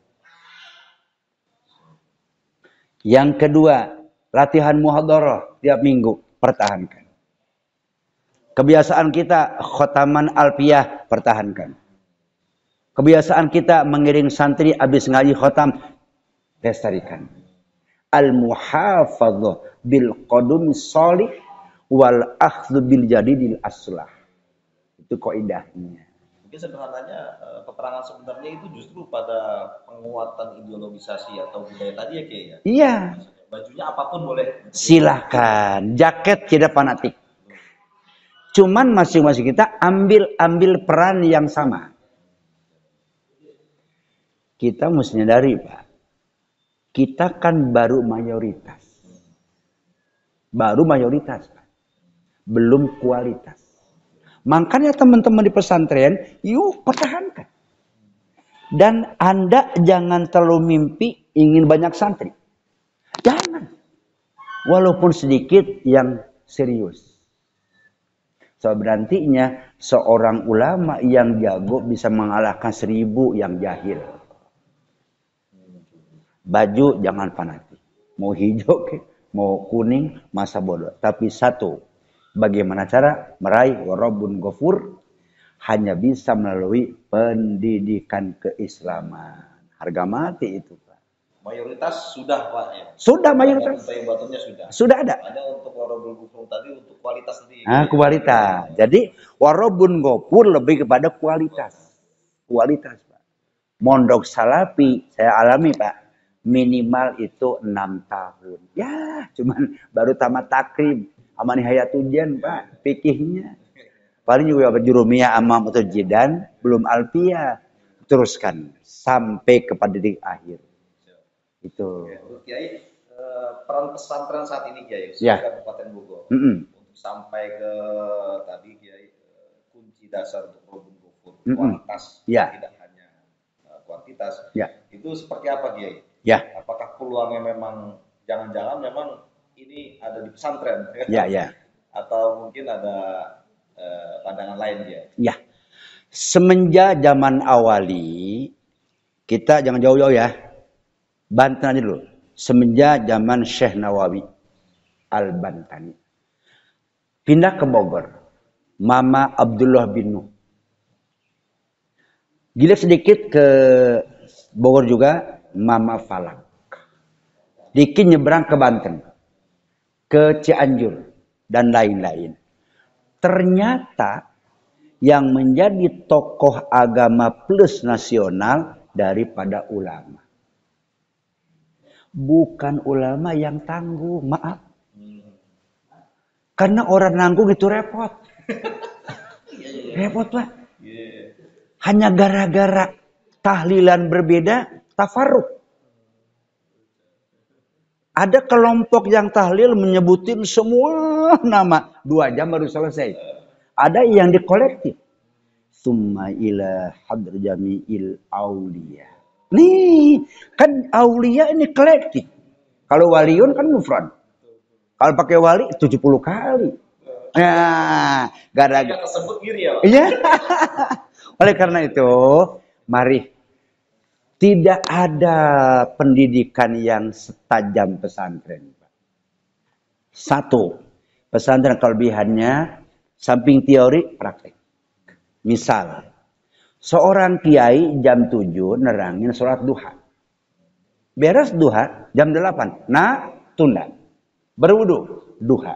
[SPEAKER 2] Yang kedua, latihan muhadharah tiap minggu pertahankan. Kebiasaan kita khotaman alfiyah pertahankan. Kebiasaan kita mengiring santri habis ngaji khotam lestarikan. Al-muhafadzah bil qadum sholih wal akhdhu bil jadidil aslah. Itu kaidahnya.
[SPEAKER 1] Mungkin sederhananya keterangan sebenarnya itu justru pada penguatan ideologisasi atau budaya tadi ya Kiai ya.
[SPEAKER 2] Iya.
[SPEAKER 1] Bajunya apapun boleh.
[SPEAKER 2] Silakan. Jaket tidak fanatik. Cuman masing-masing kita ambil peran yang sama. Kita mesti nyadari Pak. Kita kan baru mayoritas. Baru mayoritas Pak. Belum kualitas. Makanya teman-teman di pesantren, yuk pertahankan. Dan Anda jangan terlalu mimpi ingin banyak santri. Jangan. Walaupun sedikit yang serius. So berantinya seorang ulama yang jago bisa mengalahkan 1000 yang jahil. Baju jangan fanatik. Mau hijau, mau kuning, masa bodoh. Tapi satu, bagaimana cara meraih warobun ghafur? Hanya bisa melalui pendidikan keislaman. Harga mati itu Pak.
[SPEAKER 1] Mayoritas sudah Pak ya?
[SPEAKER 2] Sudah mayoritas.
[SPEAKER 1] Batunya sudah.
[SPEAKER 2] Sudah ada.
[SPEAKER 1] Hanya untuk warobun ghafur tadi untuk kualitas tadi.
[SPEAKER 2] Nah, kualitas. Jadi warobun ghafur lebih kepada kualitas. Kualitas Pak. Mondok Salafi saya alami Pak. Minimal itu 6 tahun. Ya, cuman baru tamat takrib. Sama nihayatujen Pak. Fikihnya. Paling juga berjurumiyah sama mutajidan. Belum alfiyah. Teruskan. Sampai kepada titik akhir. Itu.
[SPEAKER 1] Kiai, peran pesantren saat ini Kiai.
[SPEAKER 2] Ya.
[SPEAKER 1] Kabupaten Bogor. Untuk sampai ke tadi Kiai. Kunci dasar untuk warobun ghafur. Kualitas.
[SPEAKER 2] Ya.
[SPEAKER 1] Tidak hanya kuantitas.
[SPEAKER 2] Ya.
[SPEAKER 1] Itu seperti apa Kiai?
[SPEAKER 2] Ya.
[SPEAKER 1] Apakah peluangnya memang jangan-jangan memang ini ada di pesantren?
[SPEAKER 2] Ya, ya.
[SPEAKER 1] Atau mungkin ada pandangan lain dia?
[SPEAKER 2] Ya. Semenjak zaman awali, kita jangan jauh-jauh ya. Banten aja dulu. Semenjak zaman Syekh Nawawi Al-Bantani. Pindah ke Bogor. Mama Abdullah bin Nuh. Gila sedikit ke Bogor juga. Mama Falak. Dikit nyebrang ke Banten. Ke Cianjur. Dan lain-lain. Ternyata yang menjadi tokoh agama plus nasional daripada ulama. Bukan ulama yang tangguh. Maaf. Karena orang nanggung itu repot. Repot Pak. Hanya gara-gara tahlilan berbeda. Tafarruq. Ada kelompok yang tahlil menyebutin semua nama. 2 jam baru selesai. Ada yang dikolektif. Summa ila hadr jami'il aulia. Nih, kan aulia ini kolektif. Kalau waliun kan mufrad. Kalau pakai wali 70 kali. Nah, gara-gara
[SPEAKER 1] tersebut kiri ya.
[SPEAKER 2] Iya. Oleh karena itu, mari tidak ada pendidikan yang setajam pesantren. Satu, pesantren kelebihannya samping teori praktek. Misal, seorang kiai jam 7 nerangin sholat duha. Beres duha jam 8. Nah, tunda. Berwudu, duha.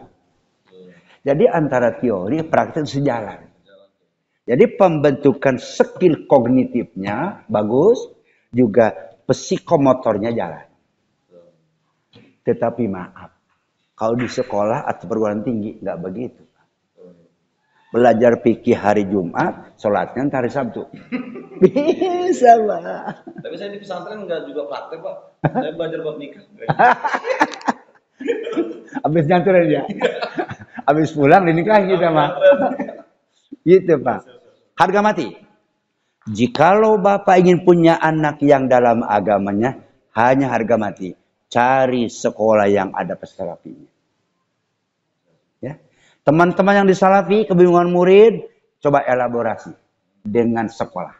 [SPEAKER 2] Jadi antara teori praktek sejalan. Jadi pembentukan skill kognitifnya bagus, juga psikomotornya jalan. Tetapi maaf, kalau di sekolah atau perguruan tinggi nggak begitu. Belajar fikih hari Jumat, sholatnya hari Sabtu. Bisa, Pak.
[SPEAKER 1] Tapi saya di pesantren nggak juga praktek, Pak. Saya belajar buat nikah.
[SPEAKER 2] Habis nyanturin ya. Habis pulang dinikahin kita, Pak. Gitu, Pak. Harga mati. Jikalau Bapak ingin punya anak yang dalam agamanya, hanya harga mati. Cari sekolah yang ada pesalafinya. Ya. Teman-teman yang di salafi, kebingungan murid, coba elaborasi dengan sekolah.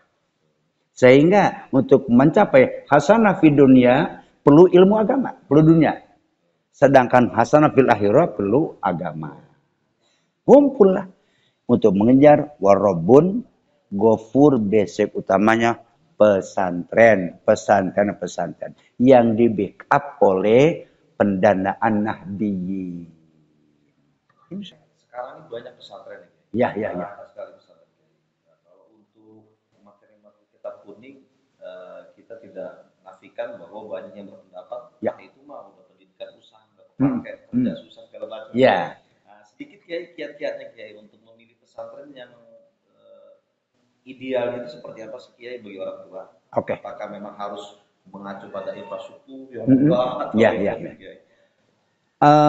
[SPEAKER 2] Sehingga untuk mencapai hasanah fid dunia, perlu ilmu agama, perlu dunia. Sedangkan hasanah fil akhirah perlu agama. Kumpullah untuk mengejar warobun gofur, basic utamanya pesantren yang di backup oleh pendanaan Nahdiyin.
[SPEAKER 1] Sekarang banyak pesantren
[SPEAKER 2] ya.
[SPEAKER 1] Sekali pesantren. Nah, kalau untuk materi-materi kitab kuning, kita tidak nafikan bahwa banyak yang berpendapat itu mah udah pendidikan usaha, pakai kerja susah segala macam.
[SPEAKER 2] Ya.
[SPEAKER 1] Nah, sedikit kiat-kiatnya Kiai untuk memilih pesantren yang ideal itu seperti apa sih Kiai bagi orang tua?
[SPEAKER 2] Oke.
[SPEAKER 1] Apakah memang harus mengacu pada infrastruktur yang banget?
[SPEAKER 2] Ya.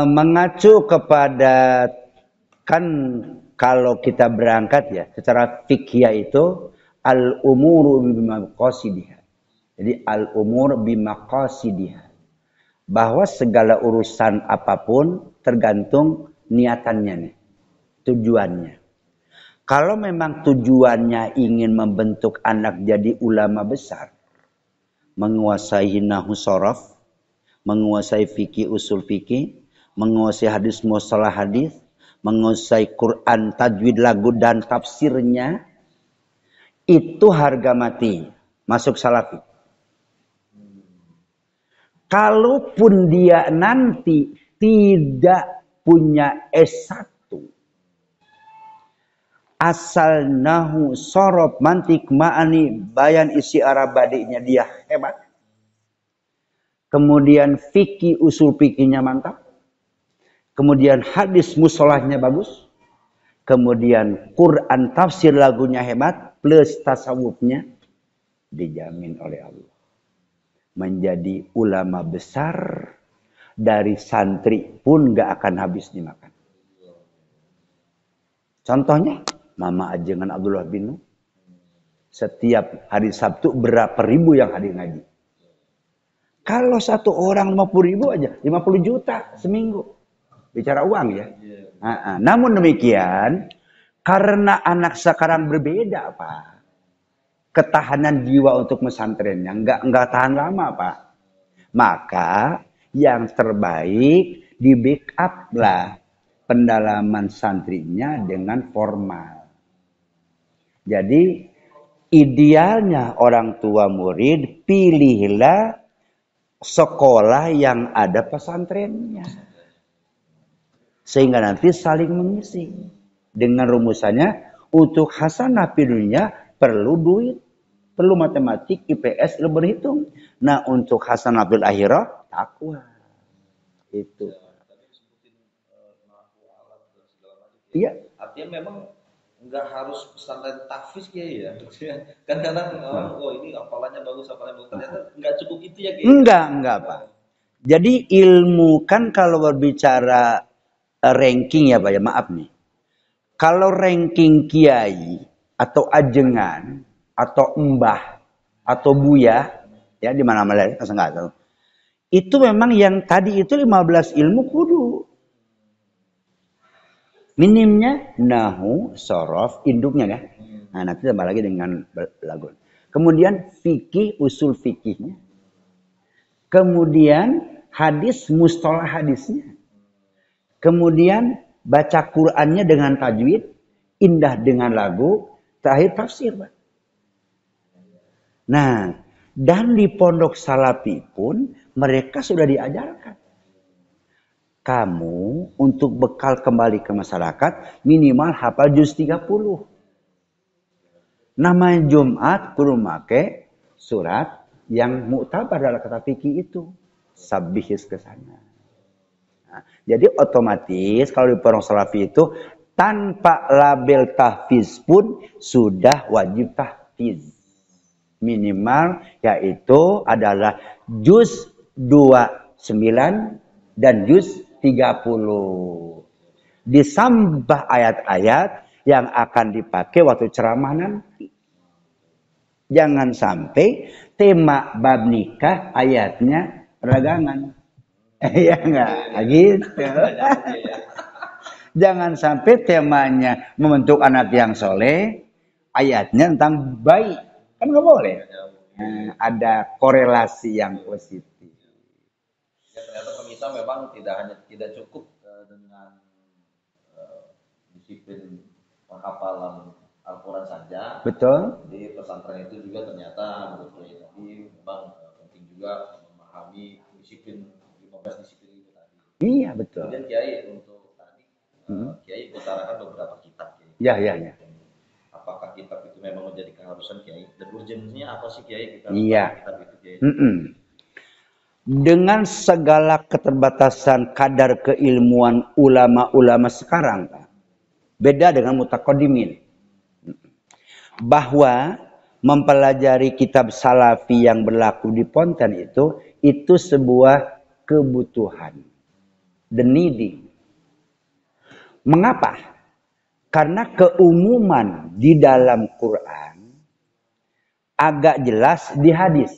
[SPEAKER 2] Mengacu kepada, kan kalau kita berangkat ya secara fikih itu al-umuru bimaqasidiha. Jadi al-umur bimaqasidiha. Bahwa segala urusan apapun tergantung niatannya nih, tujuannya. Kalau memang tujuannya ingin membentuk anak jadi ulama besar, menguasai nahwu sharaf, menguasai fikih usul fikih, menguasai hadis mustalah hadis, menguasai Quran, tajwid, lagu dan tafsirnya, itu harga mati masuk salafi. Kalaupun dia nanti tidak punya S1, asal nahu sorob mantik ma'ani bayan isi arabadinya dia hebat. Kemudian fikih usul fikihnya mantap. Kemudian hadis musolahnya bagus. Kemudian Quran tafsir lagunya hebat. Plus tasawufnya dijamin oleh Allah. Menjadi ulama besar, dari santri pun gak akan habis dimakan. Contohnya Mama Ajengan Abdullah bin Nuh, setiap hari Sabtu berapa ribu yang hadir ngaji. Kalau satu orang 50.000 aja, 50 juta seminggu. Bicara uang ya. Namun demikian, karena anak sekarang berbeda Pak. Ketahanan jiwa untuk pesantrennya enggak tahan lama Pak. Maka yang terbaik di backup lah pendalaman santrinya dengan formal. Jadi idealnya orang tua murid pilihlah sekolah yang ada pesantrennya. Sehingga nanti saling mengisi. Dengan rumusannya untuk hasanah dunia perlu duit, perlu matematik, IPS, ilmu berhitung. Nah, untuk hasanah fil akhirah takwa. Itu. Iya.
[SPEAKER 1] Artinya memang nggak harus pesantren tahfiz ya. Kadang-kadang orang ini hafalannya bagus, ternyata nggak cukup itu ya.
[SPEAKER 2] Enggak Pak. Jadi ilmu kan kalau berbicara ranking ya Pak ya, maaf nih. Kalau ranking kiai atau ajengan atau mbah atau buya ya di mana-mana saya nggak tahu. Itu memang yang tadi itu 15 ilmu kudu. Minimnya nahu, sorof, induknya kan. Nah, nanti tambah lagi dengan lagun. Kemudian fikih, usul fikihnya. Kemudian hadis, mustalah hadisnya. Kemudian baca Qur'annya dengan tajwid, indah dengan lagu, terakhir tafsir, Pak. Nah, dan di pondok salafi pun mereka sudah diajarkan. Kamu untuk bekal kembali ke masyarakat minimal hafal juz 30. Namanya Jumat kudu make surat yang muktabar dalam kata fikih itu. Sabihis ke sana. Nah, jadi otomatis kalau di pondok salafi itu tanpa label tahfiz pun sudah wajib tahfiz. Minimal yaitu adalah juz 29 dan juz 30. Disambah ayat-ayat yang akan dipakai waktu ceramah nanti. Jangan sampai tema bab nikah ayatnya ragangan. Ya enggak? Gitu. Jangan sampai temanya membentuk anak yang soleh, ayatnya tentang baik. Kan nggak boleh. Nah, ada korelasi yang positif.
[SPEAKER 1] Ya, ternyata pemirsa memang tidak cukup dengan disiplin penghafalan Al-Quran saja.
[SPEAKER 2] Betul.
[SPEAKER 1] Di pesantren itu juga ternyata menurut saya tadi memang penting juga memahami disiplin 15 disiplin itu tadi.
[SPEAKER 2] Iya betul.
[SPEAKER 1] Kemudian Kiai untuk tadi Kiai utarakan beberapa kitab.
[SPEAKER 2] Ya.
[SPEAKER 1] Apakah kitab itu memang menjadi keharusan Kiai? Dan urgensinya apa sih Kiai kita kitab itu Kiai?
[SPEAKER 2] Dengan segala keterbatasan kadar keilmuan ulama-ulama sekarang, beda dengan mutaqaddimin. Bahwa mempelajari kitab salafi yang berlaku di Ponten itu sebuah kebutuhan. The needing. Mengapa? Karena keumuman di dalam Quran agak jelas di hadis.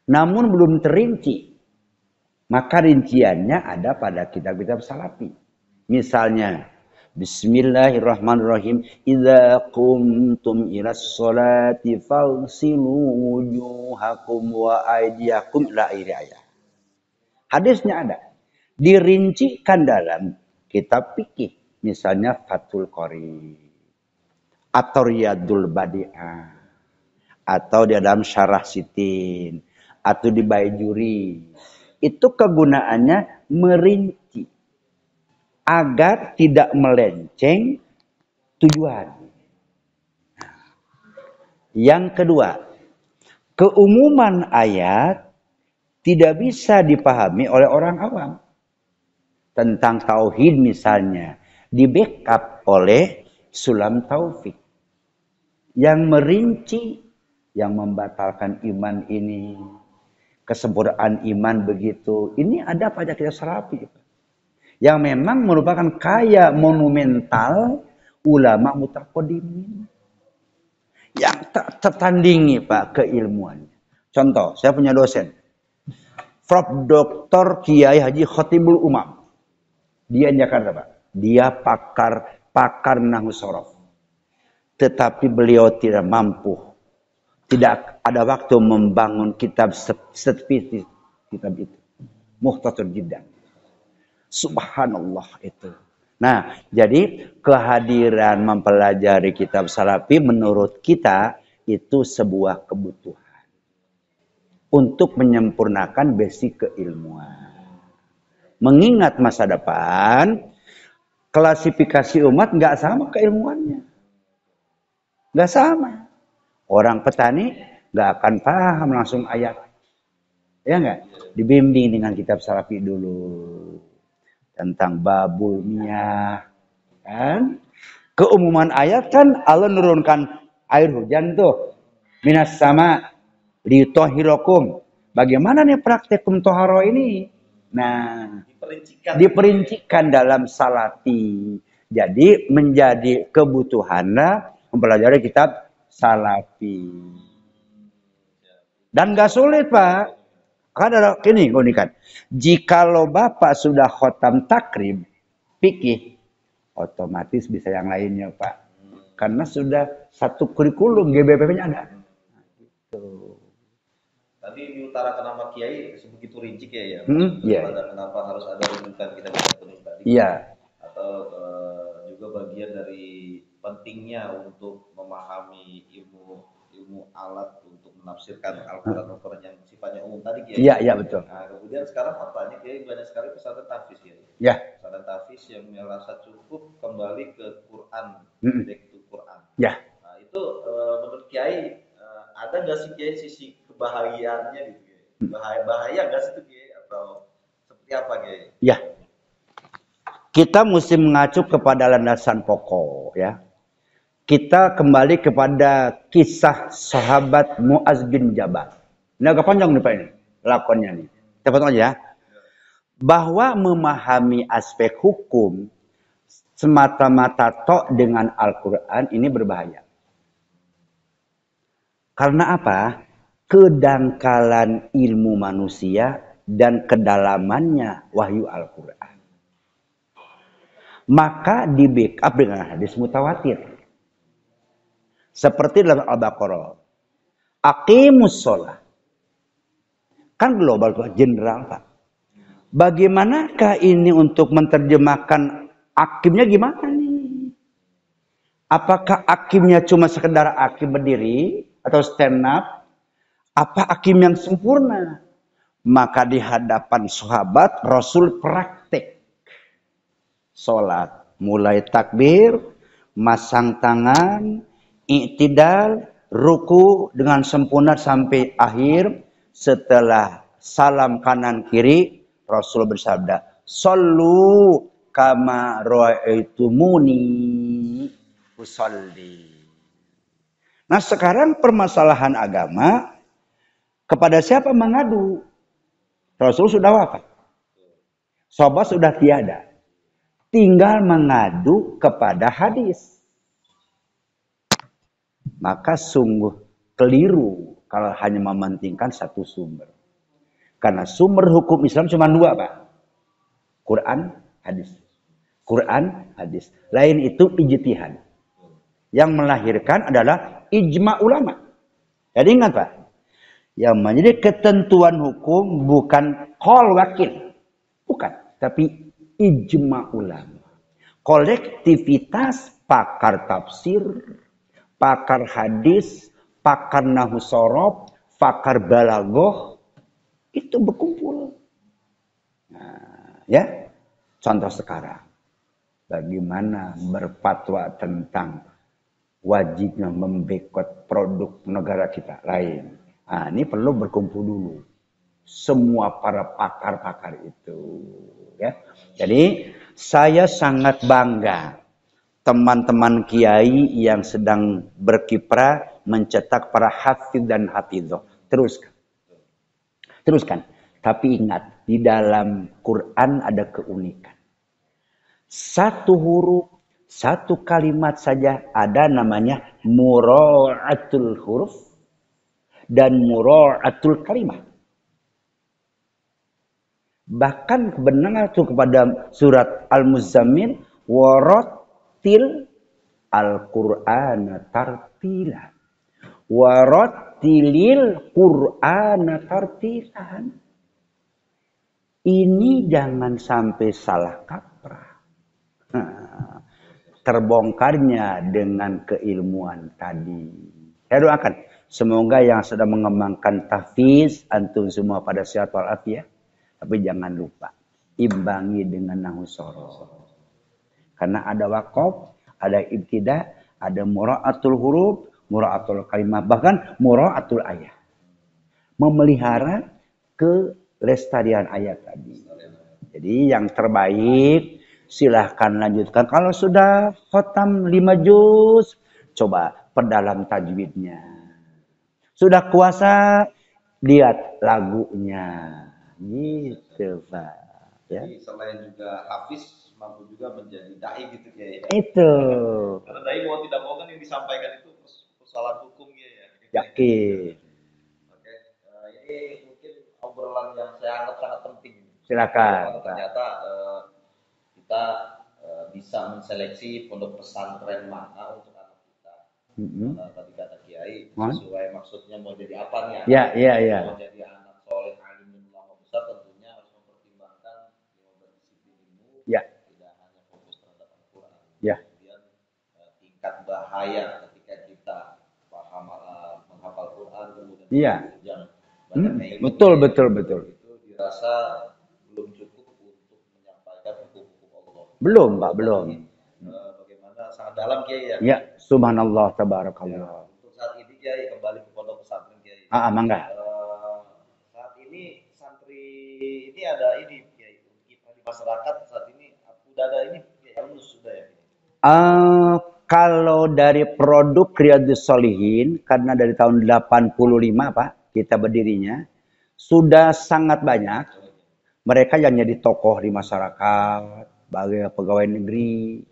[SPEAKER 2] Namun belum terinci. Maka rinciannya ada pada kitab-kitab salafi. Misalnya, Bismillahirrahmanirrahim. Idza qumtum ilas sholati faghsilu wujuhakum wa aydiyakum ila akhir ayat. Hadisnya ada. Dirincikan dalam kitab fikih. Misalnya Fathul Qorib. Atau Riyadul Badi'ah. Atau di dalam Syarah Sitin. Atau di Baijuri. Itu kegunaannya merinci. Agar tidak melenceng tujuan. Yang kedua. Keumuman ayat tidak bisa dipahami oleh orang awam. Tentang tauhid misalnya. Di backup oleh Sulam Taufik. Yang merinci. Yang membatalkan iman ini. Kesempurnaan iman begitu. Ini ada pada kitab salafi. Yang memang merupakan kaya monumental ulama mutaqaddimin. Yang tertandingi Pak keilmuannya. Contoh, saya punya dosen. Prof. Dr. Kiai Haji Khotibul Umam. Dia di Jakarta Pak. Dia pakar nahwu sorof. Tetapi beliau tidak mampu. Tidak ada waktu membangun kitab sertifikat kitab itu. Mukhtasar jiddan. Subhanallah itu. Nah, jadi kehadiran mempelajari kitab salafi menurut kita itu sebuah kebutuhan. Untuk menyempurnakan basic keilmuan. Mengingat masa depan, klasifikasi umat nggak sama keilmuannya. Nggak sama. Orang petani nggak akan paham langsung ayat. Ya nggak? Dibimbing dengan kitab salafi dulu. Tentang babul miyah. Kan? Keumuman ayat kan Allah nurunkan air hujan tuh. Minas sama liyutahhirakum. Bagaimana nih praktikum toharo ini? Nah, diperincikan dalam Salafi. Jadi menjadi kebutuhannya mempelajari kitab Salafi. Dan gak sulit, Pak. Kan ada gini, kan. Jikalau Bapak sudah khotam takrib, fikih, otomatis bisa yang lainnya, Pak. Karena sudah satu kurikulum, GBPP-nya ada. Gitu.
[SPEAKER 1] Tadi diutarakan nama Kiai sebegitu rinci ya. Kenapa harus ada rujukan kita penuh tadi?
[SPEAKER 2] Iya.
[SPEAKER 1] Atau juga bagian dari pentingnya untuk memahami ilmu alat untuk menafsirkan Al-Quran yang sifatnya umum tadi Kiai.
[SPEAKER 2] Iya betul.
[SPEAKER 1] Nah kemudian sekarang faktanya Kiai banyak sekali pesantren tahfiz Kiai.
[SPEAKER 2] Iya.
[SPEAKER 1] Pesantren tahfiz yang merasa cukup kembali ke Quran, itu Quran.
[SPEAKER 2] Iya.
[SPEAKER 1] Nah itu menurut Kiai ada nggak sih Kiai sisi kebahagiaannya gitu Kiai? Bahaya nggak sih itu Kiai atau seperti apa Kiai?
[SPEAKER 2] Iya. Kita mesti mengacu kepada landasan pokok ya. Kita kembali kepada kisah sahabat Mu'az bin Jabal. Ini agak panjang nih Pak ini. Lakonnya nih. Kita potong aja ya. Bahwa memahami aspek hukum semata-mata tok dengan Al-Quran ini berbahaya. Karena apa? Kedangkalan ilmu manusia dan kedalamannya wahyu Al-Quran. Maka di backup dengan hadis mutawatir. Seperti dalam Al-Baqarah. Aqimus sholah. Kan global, general Pak. Bagaimanakah ini untuk menerjemahkan akimnya gimana nih? Apakah akimnya cuma sekedar akim berdiri atau stand up? Apa akim yang sempurna? Maka di hadapan sahabat Rasul praktek. Sholat. Mulai takbir, masang tangan, i'tidal, ruku dengan sempurna sampai akhir. Setelah salam kanan kiri, Rasul bersabda, "Shallu kama ra'aitumuni usolli." Nah sekarang permasalahan agama, kepada siapa mengadu? Rasul sudah wafat. Sahabat sudah tiada. Tinggal mengadu kepada hadis. Maka sungguh keliru kalau hanya mementingkan satu sumber. Karena sumber hukum Islam cuma dua, Pak. Quran, hadis. Quran, hadis. Lain itu ijtihad. Yang melahirkan adalah ijma ulama. Jadi ingat, Pak. Yang menjadi ketentuan hukum bukan qaul wakil. Bukan. Tapi ijma ulama. Kolektivitas pakar tafsir, pakar hadis, pakar nahwu shorof, pakar balaghah itu berkumpul. Nah, ya. Contoh sekarang. Bagaimana berfatwa tentang wajibnya membekot produk negara kita lain. Nah, ini perlu berkumpul dulu. Semua para pakar-pakar itu. Ya. Jadi saya sangat bangga teman-teman kiai yang sedang berkiprah mencetak para hafidh dan hafidhah. Teruskan. Tapi ingat, di dalam Quran ada keunikan. Satu huruf, satu kalimat saja ada namanya mura'atul huruf dan mura'atul kalimat. Bahkan kebenaran itu kepada surat Al-Muzammil warattil Al-Qur'ana tartila. Warattilil Qur'ana tartilan. Ini jangan sampai salah kaprah. Terbongkarnya dengan keilmuan tadi. Saya doakan semoga yang sedang mengembangkan tahfiz antum semua pada sehat walafiat. Tapi jangan lupa, imbangi dengan nahwu shorof. Karena ada waqaf, ada ibtida, ada mura'atul huruf, mura'atul kalimat, bahkan mura'atul ayat. Memelihara kelestarian ayat tadi. Jadi yang terbaik, silahkan lanjutkan. Kalau sudah khotam 5 juz, coba perdalam tajwidnya. Sudah kuasa, lihat lagunya. Gitu, Pak. Ya.
[SPEAKER 1] Jadi selain juga hafiz, mampu juga menjadi dai gitu ya.
[SPEAKER 2] Itu.
[SPEAKER 1] Karena dai mau tidak mau kan yang disampaikan itu persoalan hukum ya.
[SPEAKER 2] Yakin.
[SPEAKER 1] Oke, ini mungkin obrolan yang saya anggap sangat penting.
[SPEAKER 2] Silakan.
[SPEAKER 1] Ternyata kita bisa menseleksi pondok pesantren mana untuk anak kita. Karena tadi kata Kiai sesuai maksudnya mau jadi apa nih?
[SPEAKER 2] Ya.
[SPEAKER 1] Mau jadi anak soleh alim dan ulama besar tentunya harus mempertimbangkan 15 disiplin ilmu.
[SPEAKER 2] Ya.
[SPEAKER 1] Tidak hanya fokus terhadap Al-Quran.
[SPEAKER 2] Ya.
[SPEAKER 1] Kemudian tingkat bahaya ketika kita paham menghafal Quran kemudian yang banyak ilmu.
[SPEAKER 2] Betul.
[SPEAKER 1] Itu dirasa belum cukup untuk menyampaikan hukum-hukum Allah.
[SPEAKER 2] Belum, Pak, belum.
[SPEAKER 1] Bagaimana sangat dalam Kiai ya?
[SPEAKER 2] Ya, subhanallah tabarakallah.
[SPEAKER 1] Untuk saat ini Kiai kembali ke pondok pesantren Kiai.
[SPEAKER 2] Mangga.
[SPEAKER 1] Saat ini santri ini ada ini Kiai kita di masyarakat saat ini sudah ada ini alumnus sudah ya.
[SPEAKER 2] Kalau dari produk Riyadhus Shalihin, karena dari tahun 85 Pak, kita berdirinya, sudah sangat banyak mereka yang jadi tokoh di masyarakat, sebagai pegawai negeri,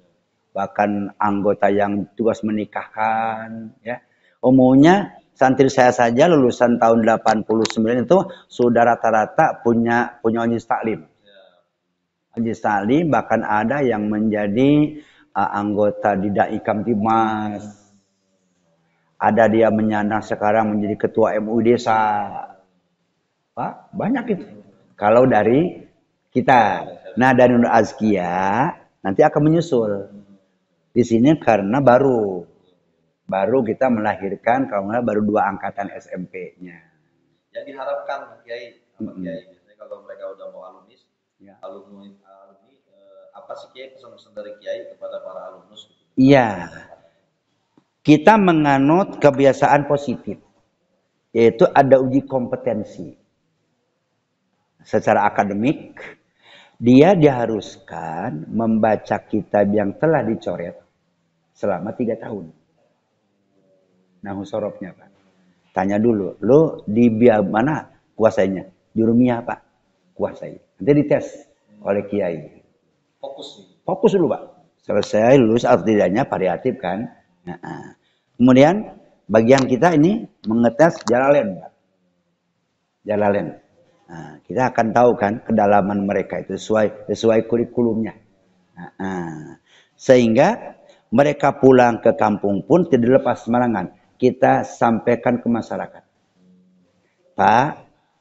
[SPEAKER 2] bahkan anggota yang tugas menikahkan. Ya. Umumnya santri saya saja lulusan tahun 89 itu sudah rata-rata punya majelis taklim. Majelis taklim, bahkan ada yang menjadi anggota di Dai Kamtimas. Ada dia menyandang sekarang menjadi ketua MUI desa. Pak, banyak itu. Kalau dari kita. Nah, dari Nur Azkia nanti akan menyusul. Di sini karena baru kita melahirkan kalau nggak baru 2 angkatan SMP-nya.
[SPEAKER 1] Yang diharapkan Kiai, biasanya kalau mereka udah mau alumni apa sih Kiai pesan-pesan dari Kiai kepada para alumnus?
[SPEAKER 2] Iya. Kita menganut kebiasaan positif. Yaitu ada uji kompetensi. Secara akademik, dia diharuskan membaca kitab yang telah dicoret selama 3 tahun. Nah, sorofnya Pak. Tanya dulu, lo di mana kuasainya? Jurumiyah Pak, kuasai. Nanti dites oleh Kiai. Fokus dulu Pak. Selesai lulus atau tidaknya variatif kan. Kemudian bagian kita ini mengetes Jalalain Pak. Jalalain. Nah, kita akan tahu kan kedalaman mereka itu sesuai kurikulumnya. Sehingga mereka pulang ke kampung pun tidak lepas semangat. Kita sampaikan ke masyarakat. Pak,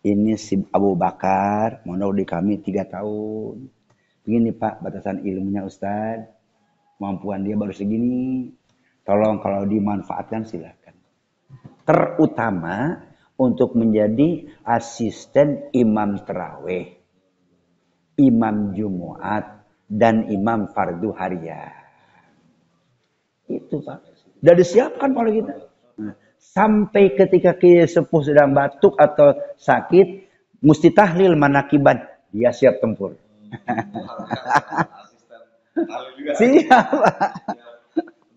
[SPEAKER 2] ini si Abu Bakar mondok di kami 3 tahun. Begini Pak, batasan ilmunya Ustaz. Kemampuan dia baru segini. Tolong kalau dimanfaatkan silakan. Terutama untuk menjadi asisten imam tarawih, imam Jumat, dan imam fardu harian. Itu Pak. Sudah disiapkan oleh kita. Sampai ketika Kiai sepuh sedang batuk atau sakit, mesti tahlil manakiban. Dia siap tempur. Siap.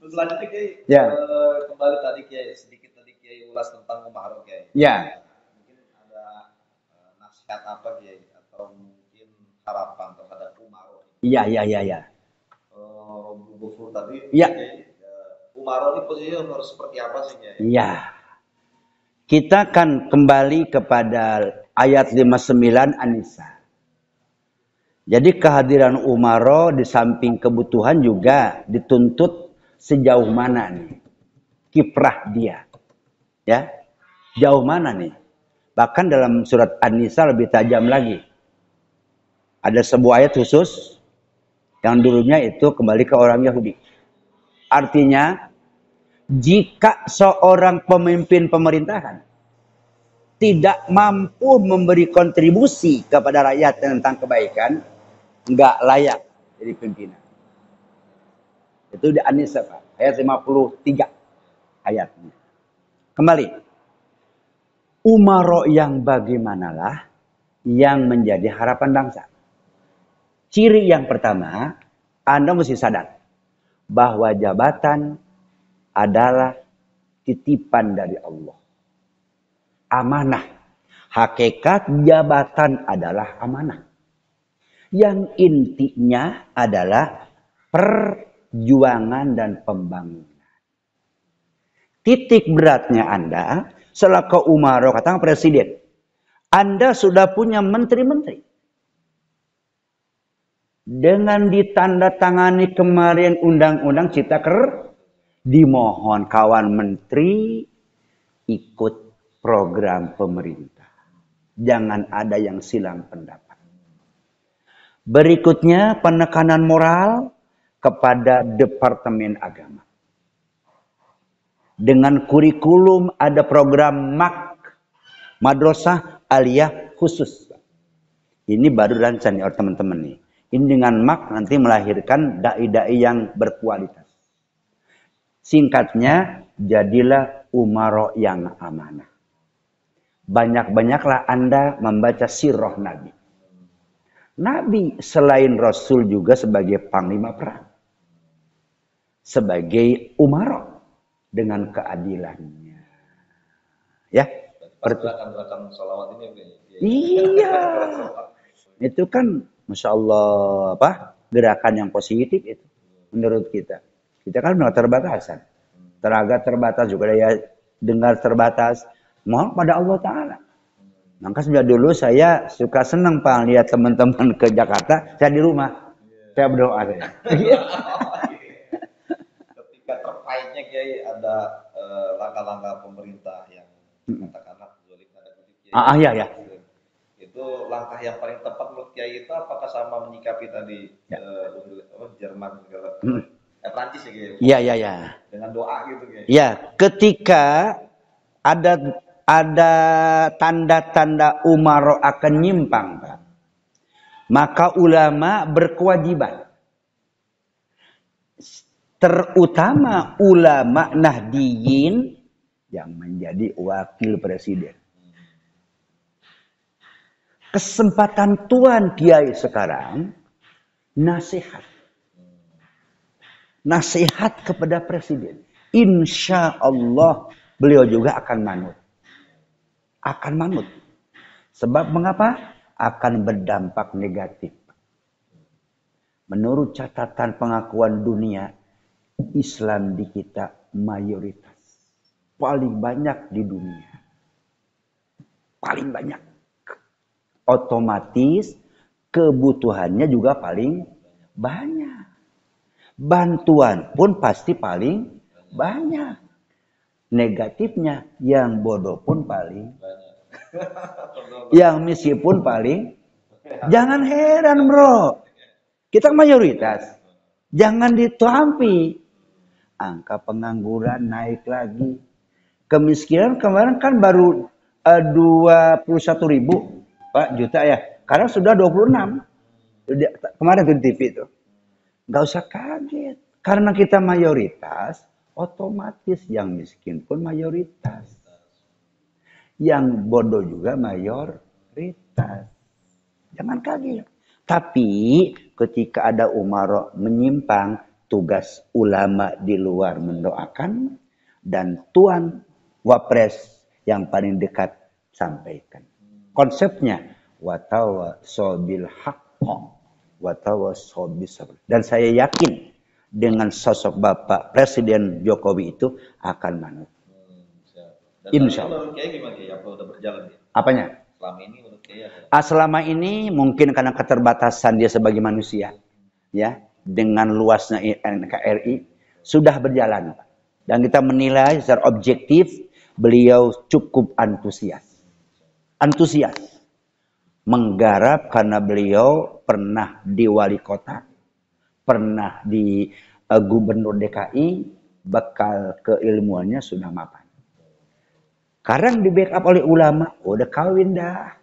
[SPEAKER 1] Terus selanjutnya Kiai, kembali tadi Kiai sedikit ulas tentang Muharram Kiai.
[SPEAKER 2] Ya.
[SPEAKER 1] Mungkin ada nasihat apa Kiai atau mungkin harapan terhadap Muharram.
[SPEAKER 2] Iya.
[SPEAKER 1] Gufur tadi.
[SPEAKER 2] Iya.
[SPEAKER 1] Muharram ini posisinya harus seperti apa sih Kiai?
[SPEAKER 2] Iya. Kita kan kembali kepada ayat 59 An-Nisa. Jadi kehadiran Umaro di samping kebutuhan juga dituntut sejauh mana nih kiprah dia. Ya, jauh mana nih? Bahkan dalam surat An-Nisa lebih tajam lagi. Ada sebuah ayat khusus yang dulunya itu kembali ke orang Yahudi. Artinya, jika seorang pemimpin pemerintahan tidak mampu memberi kontribusi kepada rakyat tentang kebaikan, nggak layak jadi pimpinan. Itu di An-Nisa, Pak. Ayat 53 ayatnya. Kembali. Umaro yang bagaimanalah yang menjadi harapan bangsa. Ciri yang pertama, Anda mesti sadar bahwa jabatan adalah titipan dari Allah. Amanah. Hakikat jabatan adalah amanah. Yang intinya adalah perjuangan dan pembangunan. Titik beratnya Anda, selaku Umaro, kata presiden, Anda sudah punya menteri-menteri. Dengan ditandatangani kemarin undang-undang Cipta Kerja, dimohon kawan menteri ikut program pemerintah. Jangan ada yang silang pendapat. Berikutnya penekanan moral kepada Departemen Agama. Dengan kurikulum ada program madrasah aliyah khusus. Ini baru rancang nih teman-teman nih. Ini dengan nanti melahirkan dai-dai yang berkualitas. Singkatnya, jadilah umaro yang amanah. Banyak-banyaklah Anda membaca sirah Nabi. Nabi selain Rasul juga sebagai panglima perang. Sebagai umaro dengan keadilannya. Ya.
[SPEAKER 1] Gerakan-gerakan salawat ini.
[SPEAKER 2] Iya. Itu kan Masya Allah gerakan yang positif itu menurut kita. Kita kan punya terbatasan. Tenaga terbatas juga daya dengar terbatas. Mohon pada Allah Ta'ala. Maka sejak dulu saya suka senang Pak lihat teman-teman ke Jakarta, saya di rumah. Saya berdoa.
[SPEAKER 1] Ketika terpaitnya Kiai ada langkah-langkah pemerintah yang katakanlah zolim tanda kutip Kiai.
[SPEAKER 2] Iya.
[SPEAKER 1] Itu langkah yang paling tepat menurut Kiai itu apakah sama menyikapi tadi Jerman segala Prancis ya Kiai?
[SPEAKER 2] Iya.
[SPEAKER 1] Dengan doa gitu Kiai.
[SPEAKER 2] Iya, ketika ada tanda-tanda umaro akan nyimpang, Pak. Maka ulama berkewajiban. Terutama ulama Nahdiyin yang menjadi wakil presiden. Kesempatan Tuan Kiai sekarang nasihat. Nasihat kepada presiden. Insya Allah beliau juga akan manut. Sebab mengapa? Akan berdampak negatif. Menurut catatan pengakuan dunia, Islam di kita mayoritas. Paling banyak di dunia. Paling banyak. Otomatis kebutuhannya juga paling banyak. Bantuan pun pasti paling banyak. Negatifnya yang bodoh pun paling banyak. Yang miskin pun paling. Jangan heran bro. Kita mayoritas. Jangan dituampi. Angka pengangguran naik lagi. Kemiskinan kemarin kan baru 21.000 Pak juta ya. Sekarang sudah 26. Kemarin di TV itu. Gak usah kaget. Karena kita mayoritas, otomatis yang miskin pun mayoritas. Yang bodoh juga mayoritas. Jangan kaget. Tapi ketika ada umaro menyimpang, tugas ulama di luar mendoakan. Dan Tuan Wapres yang paling dekat sampaikan. Konsepnya, watawasobil haqqa. Dan saya yakin dengan sosok Bapak Presiden Jokowi itu akan manut. Insya Allah.
[SPEAKER 1] Udah berjalan ya?
[SPEAKER 2] Apanya?
[SPEAKER 1] Selama ini menurut Kiai
[SPEAKER 2] selama ini mungkin karena keterbatasan dia sebagai manusia, ya, dengan luasnya NKRI sudah berjalan, dan kita menilai secara objektif beliau cukup antusias, menggarap karena beliau pernah di wali kota, pernah di gubernur DKI, bekal keilmuannya sudah mapan. Sekarang di backup oleh ulama, udah kawin dah.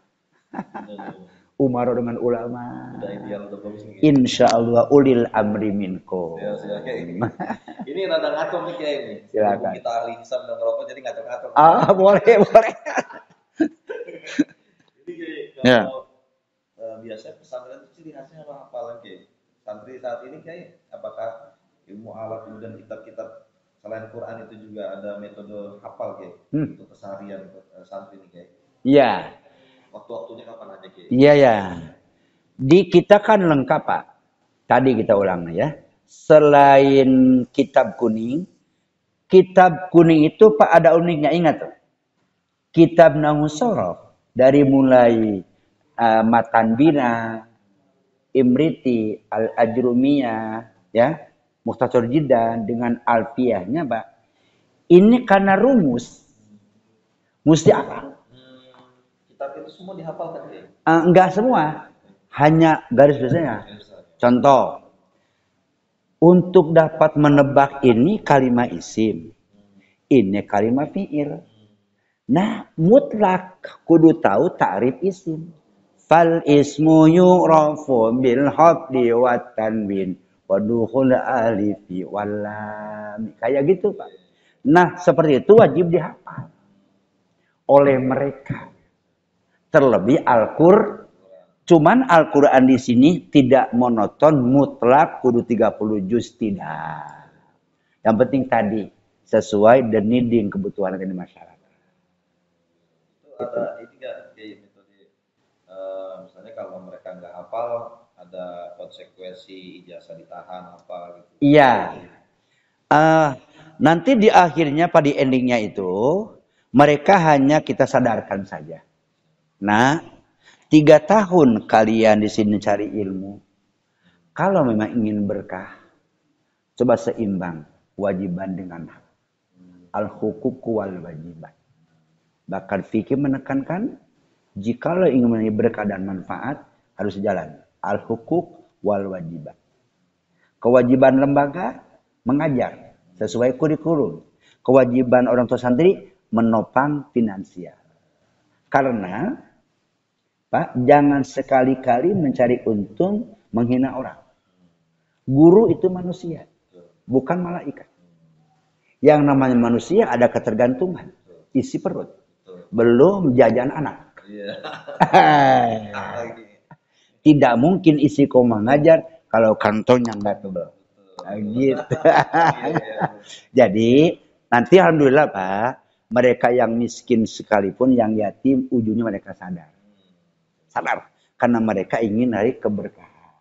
[SPEAKER 2] Umaro dengan ulama.
[SPEAKER 1] Udah ideal, udah bagus nih.
[SPEAKER 2] Insya Allah ulil amri minkum.
[SPEAKER 1] Ini rada ngaco nih Kiai ini.
[SPEAKER 2] Silakan.
[SPEAKER 1] Kita ahli hisab dan ngerokok jadi ngaco-ngaco.
[SPEAKER 2] Boleh.
[SPEAKER 1] Jadi kalau biasanya pesantren itu ciri khasnya apa hafalan Kiai? Santri saat ini Kiai, apakah ilmu alat kemudian kitab-kitab selain Quran itu juga ada metode hafal Kiai untuk keseharian santri ini Kiai?
[SPEAKER 2] Iya.
[SPEAKER 1] Waktu-waktunya kapan aja Kiai?
[SPEAKER 2] Iya ya. Di kita kan lengkap Pak. Tadi kita ulang ya. Selain kitab kuning itu Pak ada uniknya, ingat tuh. Kitab Nahwu Shorof dari mulai Matan Bina, Imriti, Al-Ajrumiyah, ya, Mukhtasar Jiddan dengan Alfiyahnya, Pak. Ini karena rumus. Mesti apa?
[SPEAKER 1] Kitab itu semua dihafalkan ya?
[SPEAKER 2] Enggak semua. Hanya garis besarnya. Contoh. Untuk dapat menebak ini kalimat isim. Ini kalimat fi'il. Nah, mutlak kudu tahu ta'rif isim. Fal ismu yu'rafu bil hafdi wat tanwin wa dukhul alifi wal lam. Kayak gitu, Pak. Nah, seperti itu wajib dihafal oleh mereka. Terlebih Al-Qur'an. Cuman Al-Qur'an di sini tidak monoton mutlak kudu 30 juz, tidak. Yang penting tadi sesuai dan needing kebutuhan dari masyarakat.
[SPEAKER 1] Itu ada ini enggak metode misalnya kalau mereka nggak hafal ada konsekuensi ijazah ditahan apa gitu.
[SPEAKER 2] Iya. Nanti di akhirnya pada endingnya itu mereka hanya kita sadarkan saja. Nah, 3 tahun kalian di sini cari ilmu. Kalau memang ingin berkah, coba seimbang wajiban dengan hak. Al-huquq wal wajiban. Bahkan fikih menekankan jikalau ingin menjadi berkah dan manfaat harus jalan al-huquq wal wajiban. Kewajiban lembaga mengajar sesuai kurikulum. Kewajiban orang tua santri menopang finansial. Karena Pak, jangan sekali-kali mencari untung menghina orang. Guru itu manusia, bukan malaikat. Yang namanya manusia ada ketergantungan, isi perut. Belum jajan anak. Tidak mungkin isi koma ngajar kalau kantongnya nggak tebal. Gitu. Jadi nanti alhamdulillah Pak, mereka yang miskin sekalipun, yang yatim, ujungnya mereka sadar. Karena mereka ingin naik keberkahan.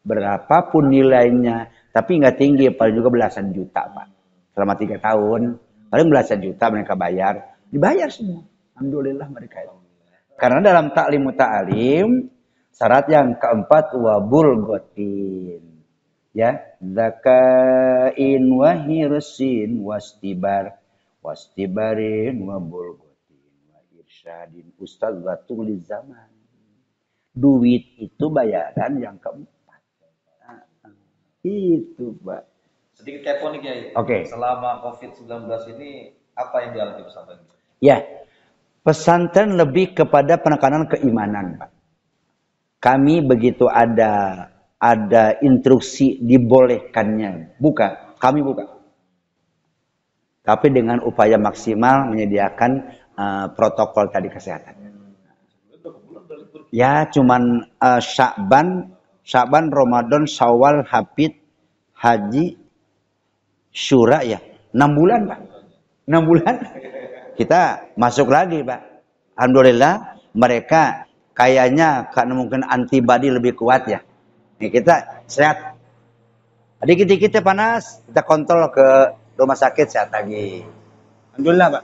[SPEAKER 2] Berapapun nilainya, tapi nggak tinggi, paling juga belasan juta Pak. Selama 3 tahun, paling belasan juta mereka bayar, dibayar semua. Alhamdulillah mereka itu. Karena dalam taklim ta'alim, syarat yang keempat wabul gotin. Ya, zakain wa hirsin wastibarin wabul gotin wa irsyadin ustadzatul zaman. Duit itu bayaran yang keempat. Itu, Pak.
[SPEAKER 1] Sedikit kepo nih Kiai.
[SPEAKER 2] Oke.
[SPEAKER 1] Selama COVID-19 ini apa yang dialami pesantren?
[SPEAKER 2] Ya. Pesantren lebih kepada penekanan keimanan, Pak. Kami begitu ada instruksi dibolehkannya buka, kami buka. Tapi dengan upaya maksimal menyediakan protokol tadi kesehatan. Ya, cuman Sya'ban, Ramadan, Syawal, Hafid, Haji, Syura ya. 6 bulan, Pak. 6 bulan. Kita masuk lagi, Pak. Alhamdulillah mereka kayaknya karena mungkin antibody lebih kuat ya. Nih kita sehat. Dikit-dikit panas, kita kontrol ke rumah sakit sehat lagi. Alhamdulillah, Pak.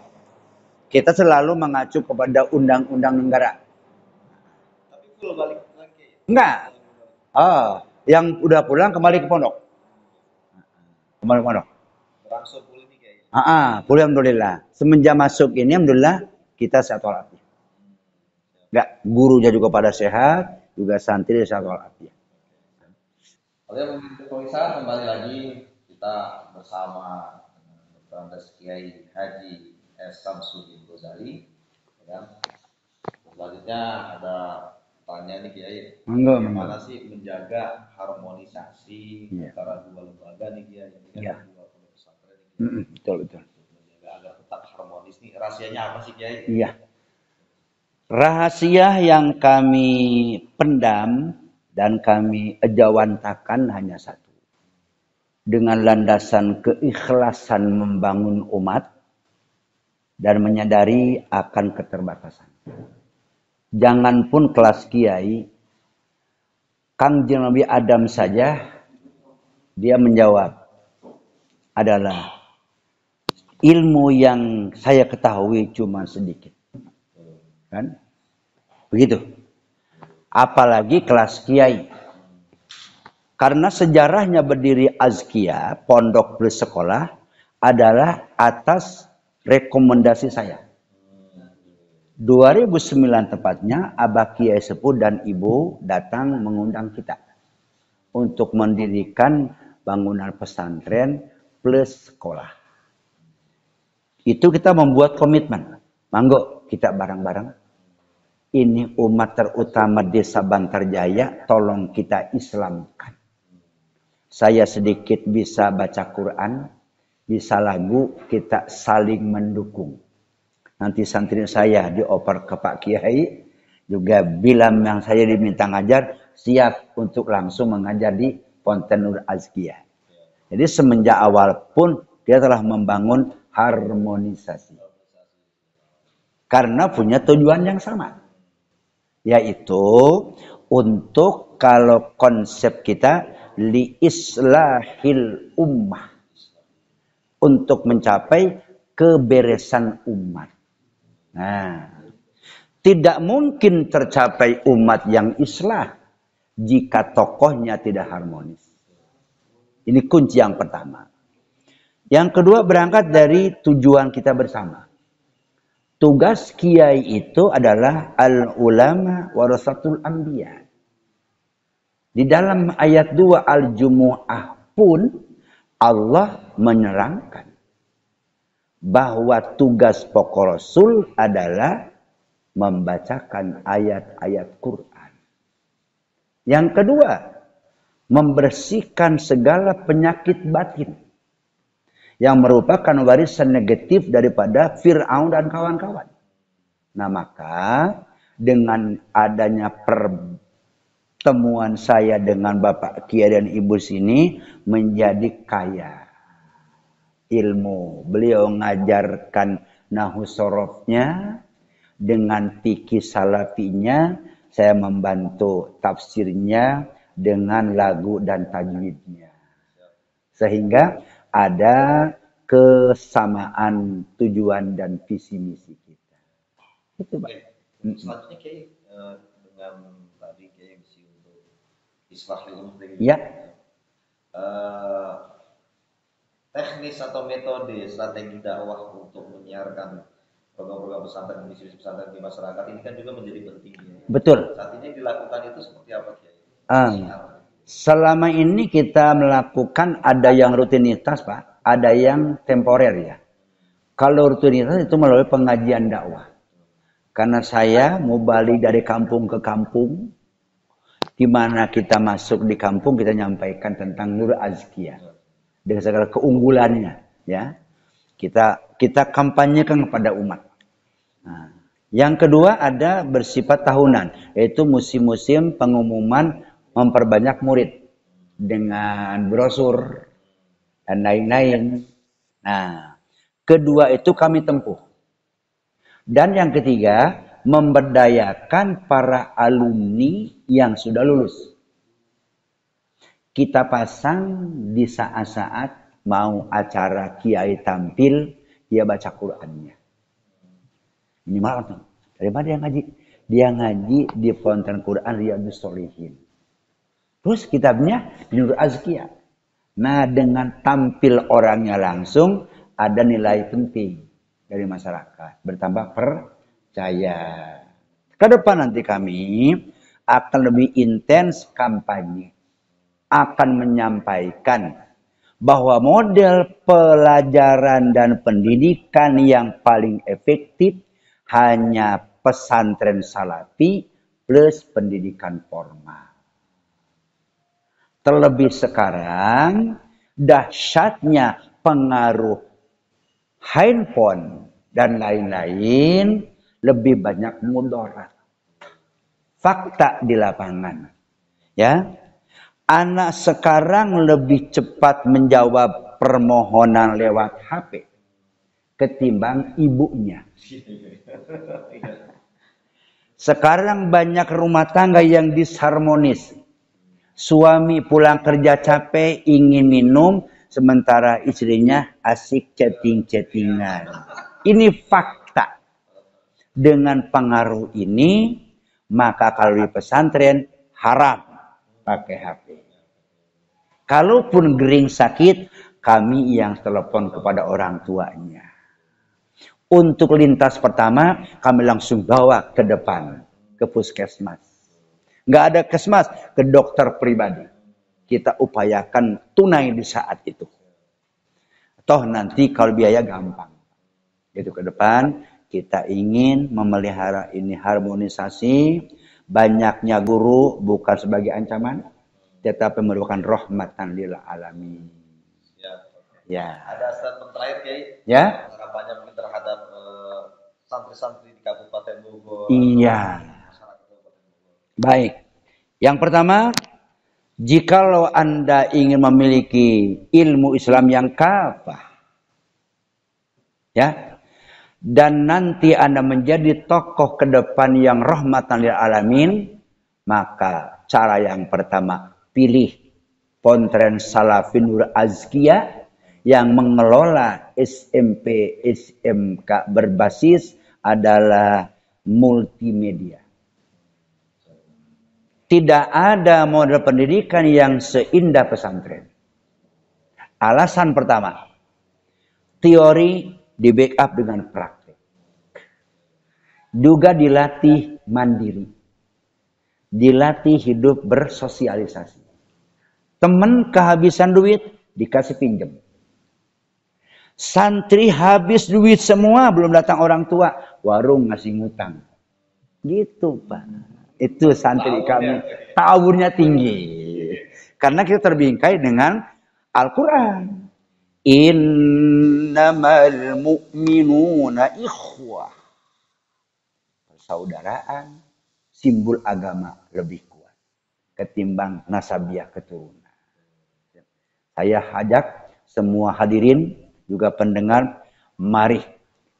[SPEAKER 2] Kita selalu mengacu kepada undang-undang negara.
[SPEAKER 1] Tapi full balik lagi.
[SPEAKER 2] Enggak. Yang udah pulang kembali ke pondok. Kembali ke pondok.
[SPEAKER 1] Berangsur pulih nih kayaknya.
[SPEAKER 2] Pulih alhamdulillah. Semenjak masuk ini alhamdulillah kita sehat walafiat. Enggak, gurunya juga pada sehat, juga santri sehat walafiat.
[SPEAKER 1] Oleh pemirsa, kembali lagi kita bersama Dr. Andes Kiai Haji S. Samsudin Ghazali. Ya. Selanjutnya ada pertanyaan nih Kiai. Bagaimana sih menjaga harmonisasi antara dua lembaga nih Kiai? Ini kan dua pondok pesantren nih.
[SPEAKER 2] Betul.
[SPEAKER 1] Menjaga agar tetap harmonis nih. Rahasianya apa sih Kiai?
[SPEAKER 2] Iya. Rahasia yang kami pendam dan kami ejawantakan hanya satu. Dengan landasan keikhlasan membangun umat dan menyadari akan keterbatasan. Jangan pun kelas kiai, Kangjeng Nabi Adam saja dia menjawab adalah ilmu yang saya ketahui cuma sedikit. Kan? Begitu. Apalagi kelas kiai. Karena sejarahnya berdiri Azkia, pondok plus sekolah, adalah atas rekomendasi saya. 2009 tepatnya, Abah Kiai Sepuh dan Ibu datang mengundang kita untuk mendirikan bangunan pesantren plus sekolah. Itu kita membuat komitmen. Manggo, kita bareng-bareng. Ini umat terutama desa Bantarjaya, tolong kita Islamkan. Saya sedikit bisa baca Quran, bisa lagu, kita saling mendukung. Nanti santri saya dioper ke Pak Kiai, juga bila yang saya diminta ngajar, siap untuk langsung mengajar di Ponten Nur Azkia. Jadi semenjak awal pun dia telah membangun harmonisasi. Karena punya tujuan yang sama. Yaitu untuk kalau konsep kita li islahil ummah. Untuk mencapai keberesan umat. Nah, tidak mungkin tercapai umat yang islah jika tokohnya tidak harmonis. Ini kunci yang pertama. Yang kedua berangkat dari tujuan kita bersama. Tugas kiai itu adalah al-ulama warasatul anbiya. Di dalam ayat 2 Al-Jumu'ah pun Allah menerangkan bahwa tugas pokok Rasul adalah membacakan ayat-ayat Quran. Yang kedua, membersihkan segala penyakit batin yang merupakan warisan negatif daripada Fir'aun dan kawan-kawan. Nah, maka dengan adanya pertemuan saya dengan Bapak Kiai dan Ibu sini menjadi kaya ilmu. Beliau ngajarkan nahu sorofnya dengan fikih salafinya, saya membantu tafsirnya dengan lagu dan tajwidnya. Sehingga ada kesamaan tujuan dan visi misi kita. Itu, Pak.
[SPEAKER 1] Selanjutnya Kiai dengan tadi Kiai misi untuk islahil ummah.
[SPEAKER 2] Ya.
[SPEAKER 1] Teknis atau metode strategi dakwah untuk menyiarkan program-program pesantren, misi pesantren di masyarakat ini kan juga menjadi penting. Ya.
[SPEAKER 2] Betul.
[SPEAKER 1] Saat ini dilakukan itu seperti apa Kiai?
[SPEAKER 2] Selama ini kita melakukan ada yang rutinitas Pak, ada yang temporer ya. Kalau rutinitas itu melalui pengajian dakwah. Karena saya mau balik dari kampung ke kampung, di mana kita masuk di kampung kita nyampaikan tentang Nur Azkia dengan segala keunggulannya, ya. Kita kampanyekan kepada umat. Nah, yang kedua ada bersifat tahunan, yaitu musim-musim pengumuman memperbanyak murid dengan brosur dan lain-lain. Nah, kedua itu kami tempuh. Dan yang ketiga, memberdayakan para alumni yang sudah lulus. Kita pasang di saat-saat mau acara kiai tampil, dia baca Qur'annya. Ini malah dari mana dia ngaji? Dia ngaji di Fonten Quran Riyadhus Shalihin. Terus kitabnya Nur Azkia. Nah, dengan tampil orangnya langsung ada nilai penting dari masyarakat. Bertambah percaya. Ke depan nanti kami akan lebih intens kampanye. Akan menyampaikan bahwa model pelajaran dan pendidikan yang paling efektif hanya pesantren salafi plus pendidikan formal. Terlebih sekarang dahsyatnya pengaruh handphone dan lain-lain lebih banyak mudarat. Fakta di lapangan. Ya. Anak sekarang lebih cepat menjawab permohonan lewat HP ketimbang ibunya. Sekarang banyak rumah tangga yang disharmonis. Suami pulang kerja capek, ingin minum, sementara istrinya asik chatting-chattingan. Ini fakta. Dengan pengaruh ini, maka kalau di pesantren haram pakai HP. Kalaupun Gering sakit, kami yang telepon kepada orang tuanya. Untuk lintas pertama, kami langsung bawa ke depan, ke puskesmas. Nggak ada kesmas, ke dokter pribadi. Kita upayakan tunai di saat itu. Toh nanti kalau biaya gampang. Itu ke depan, kita ingin memelihara ini harmonisasi. Banyaknya guru bukan sebagai ancaman, tetapi merupakan rahmatan lil alamin. Ya.
[SPEAKER 1] Ada statement terakhir, Kiai.
[SPEAKER 2] Ya.
[SPEAKER 1] Kampanye mungkin terhadap santri-santri di Kabupaten Bogor.
[SPEAKER 2] Iya. Baik. Yang pertama, jikalau Anda ingin memiliki ilmu Islam yang kafah, ya, dan nanti Anda menjadi tokoh ke depan yang rahmatan lil alamin, maka cara yang pertama, pilih Pontren Salafin Nur Azkiyah yang mengelola SMP SMK berbasis adalah multimedia. Tidak ada model pendidikan yang seindah pesantren. Alasan pertama, teori di backup dengan praktek. Juga dilatih mandiri. Dilatih hidup bersosialisasi. Teman kehabisan duit, dikasih pinjam. Santri habis duit semua, belum datang orang tua, warung ngasih ngutang. Gitu Pak. Itu santri kami. Tawurnya tinggi. Karena kita terbingkai dengan Al-Quran. Innamal mu'minuna ikhwah. Persaudaraan, simbol agama lebih kuat ketimbang nasabiah keturunan. Saya ajak semua hadirin, juga pendengar, mari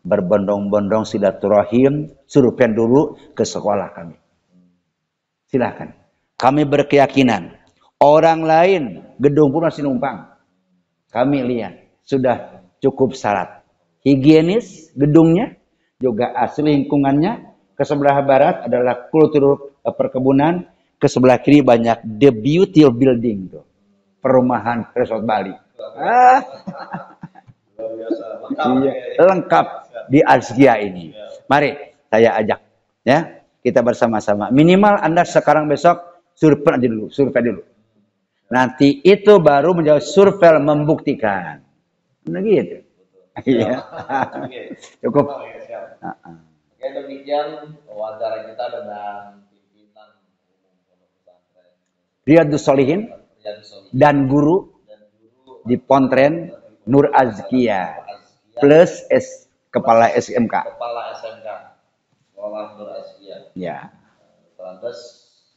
[SPEAKER 2] berbondong-bondong silaturahim, survei dulu ke sekolah kami. Silakan. Kami berkeyakinan orang lain gedung pun masih numpang. Kami lihat sudah cukup syarat. Higienis gedungnya, juga asli lingkungannya. Ke sebelah barat adalah kultur perkebunan, ke sebelah kiri banyak the beautiful building tuh. Perumahan resort Bali. Iya, lengkap di Azkiyah ini. Mari saya ajak, ya, kita bersama-sama. Minimal Anda sekarang besok survei dulu. Nanti itu baru menjadi survei membuktikan. Nah gitu. Iya. Cukup.
[SPEAKER 1] Oke, demikian wawancara kita dengan pimpinan umum Pondok Pesantren
[SPEAKER 2] Riyadhus Shalihin dan guru di Pontren Nur Azkiyah plus kepala SMK.
[SPEAKER 1] Kepala SMK Sekolah Nur Azkiyah.
[SPEAKER 2] Ya.
[SPEAKER 1] Lantas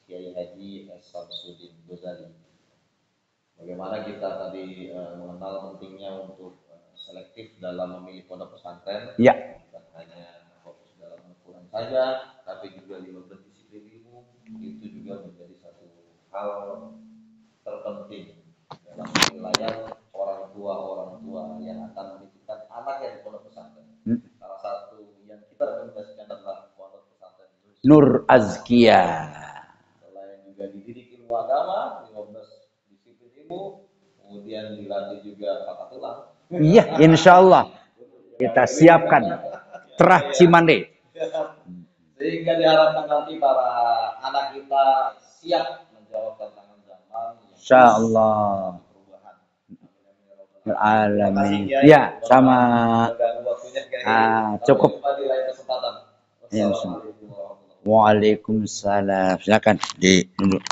[SPEAKER 1] Kiai Haji Samsudin Ghazali. Bagaimana kita tadi mengenal pentingnya untuk selektif dalam memilih pondok pesantren.
[SPEAKER 2] Ya.
[SPEAKER 1] Bukan hanya fokus dalam Al-Quran saja, tapi juga di berdisiplin ilmu. Itu juga menjadi satu hal terpenting dalam penilaian orang tua yang akan menitipkan anaknya di pondok pesantren. Salah satu yang kita rekomendasikan adalah pondok pesantren
[SPEAKER 2] Nur Azkiyah.
[SPEAKER 1] Selain juga dididik ilmu agama, 15 disiplin ilmu, kemudian dilatih juga patah tulang.
[SPEAKER 2] Iya, insya Allah kita siapkan terah Cimande.
[SPEAKER 1] Sehingga diharapkan nanti para anak kita siap menjawab tantangan zaman.
[SPEAKER 2] Insya Allah. Alamin. Ya, sama. Cukup. Waalaikumsalam. Silakan. Duduk.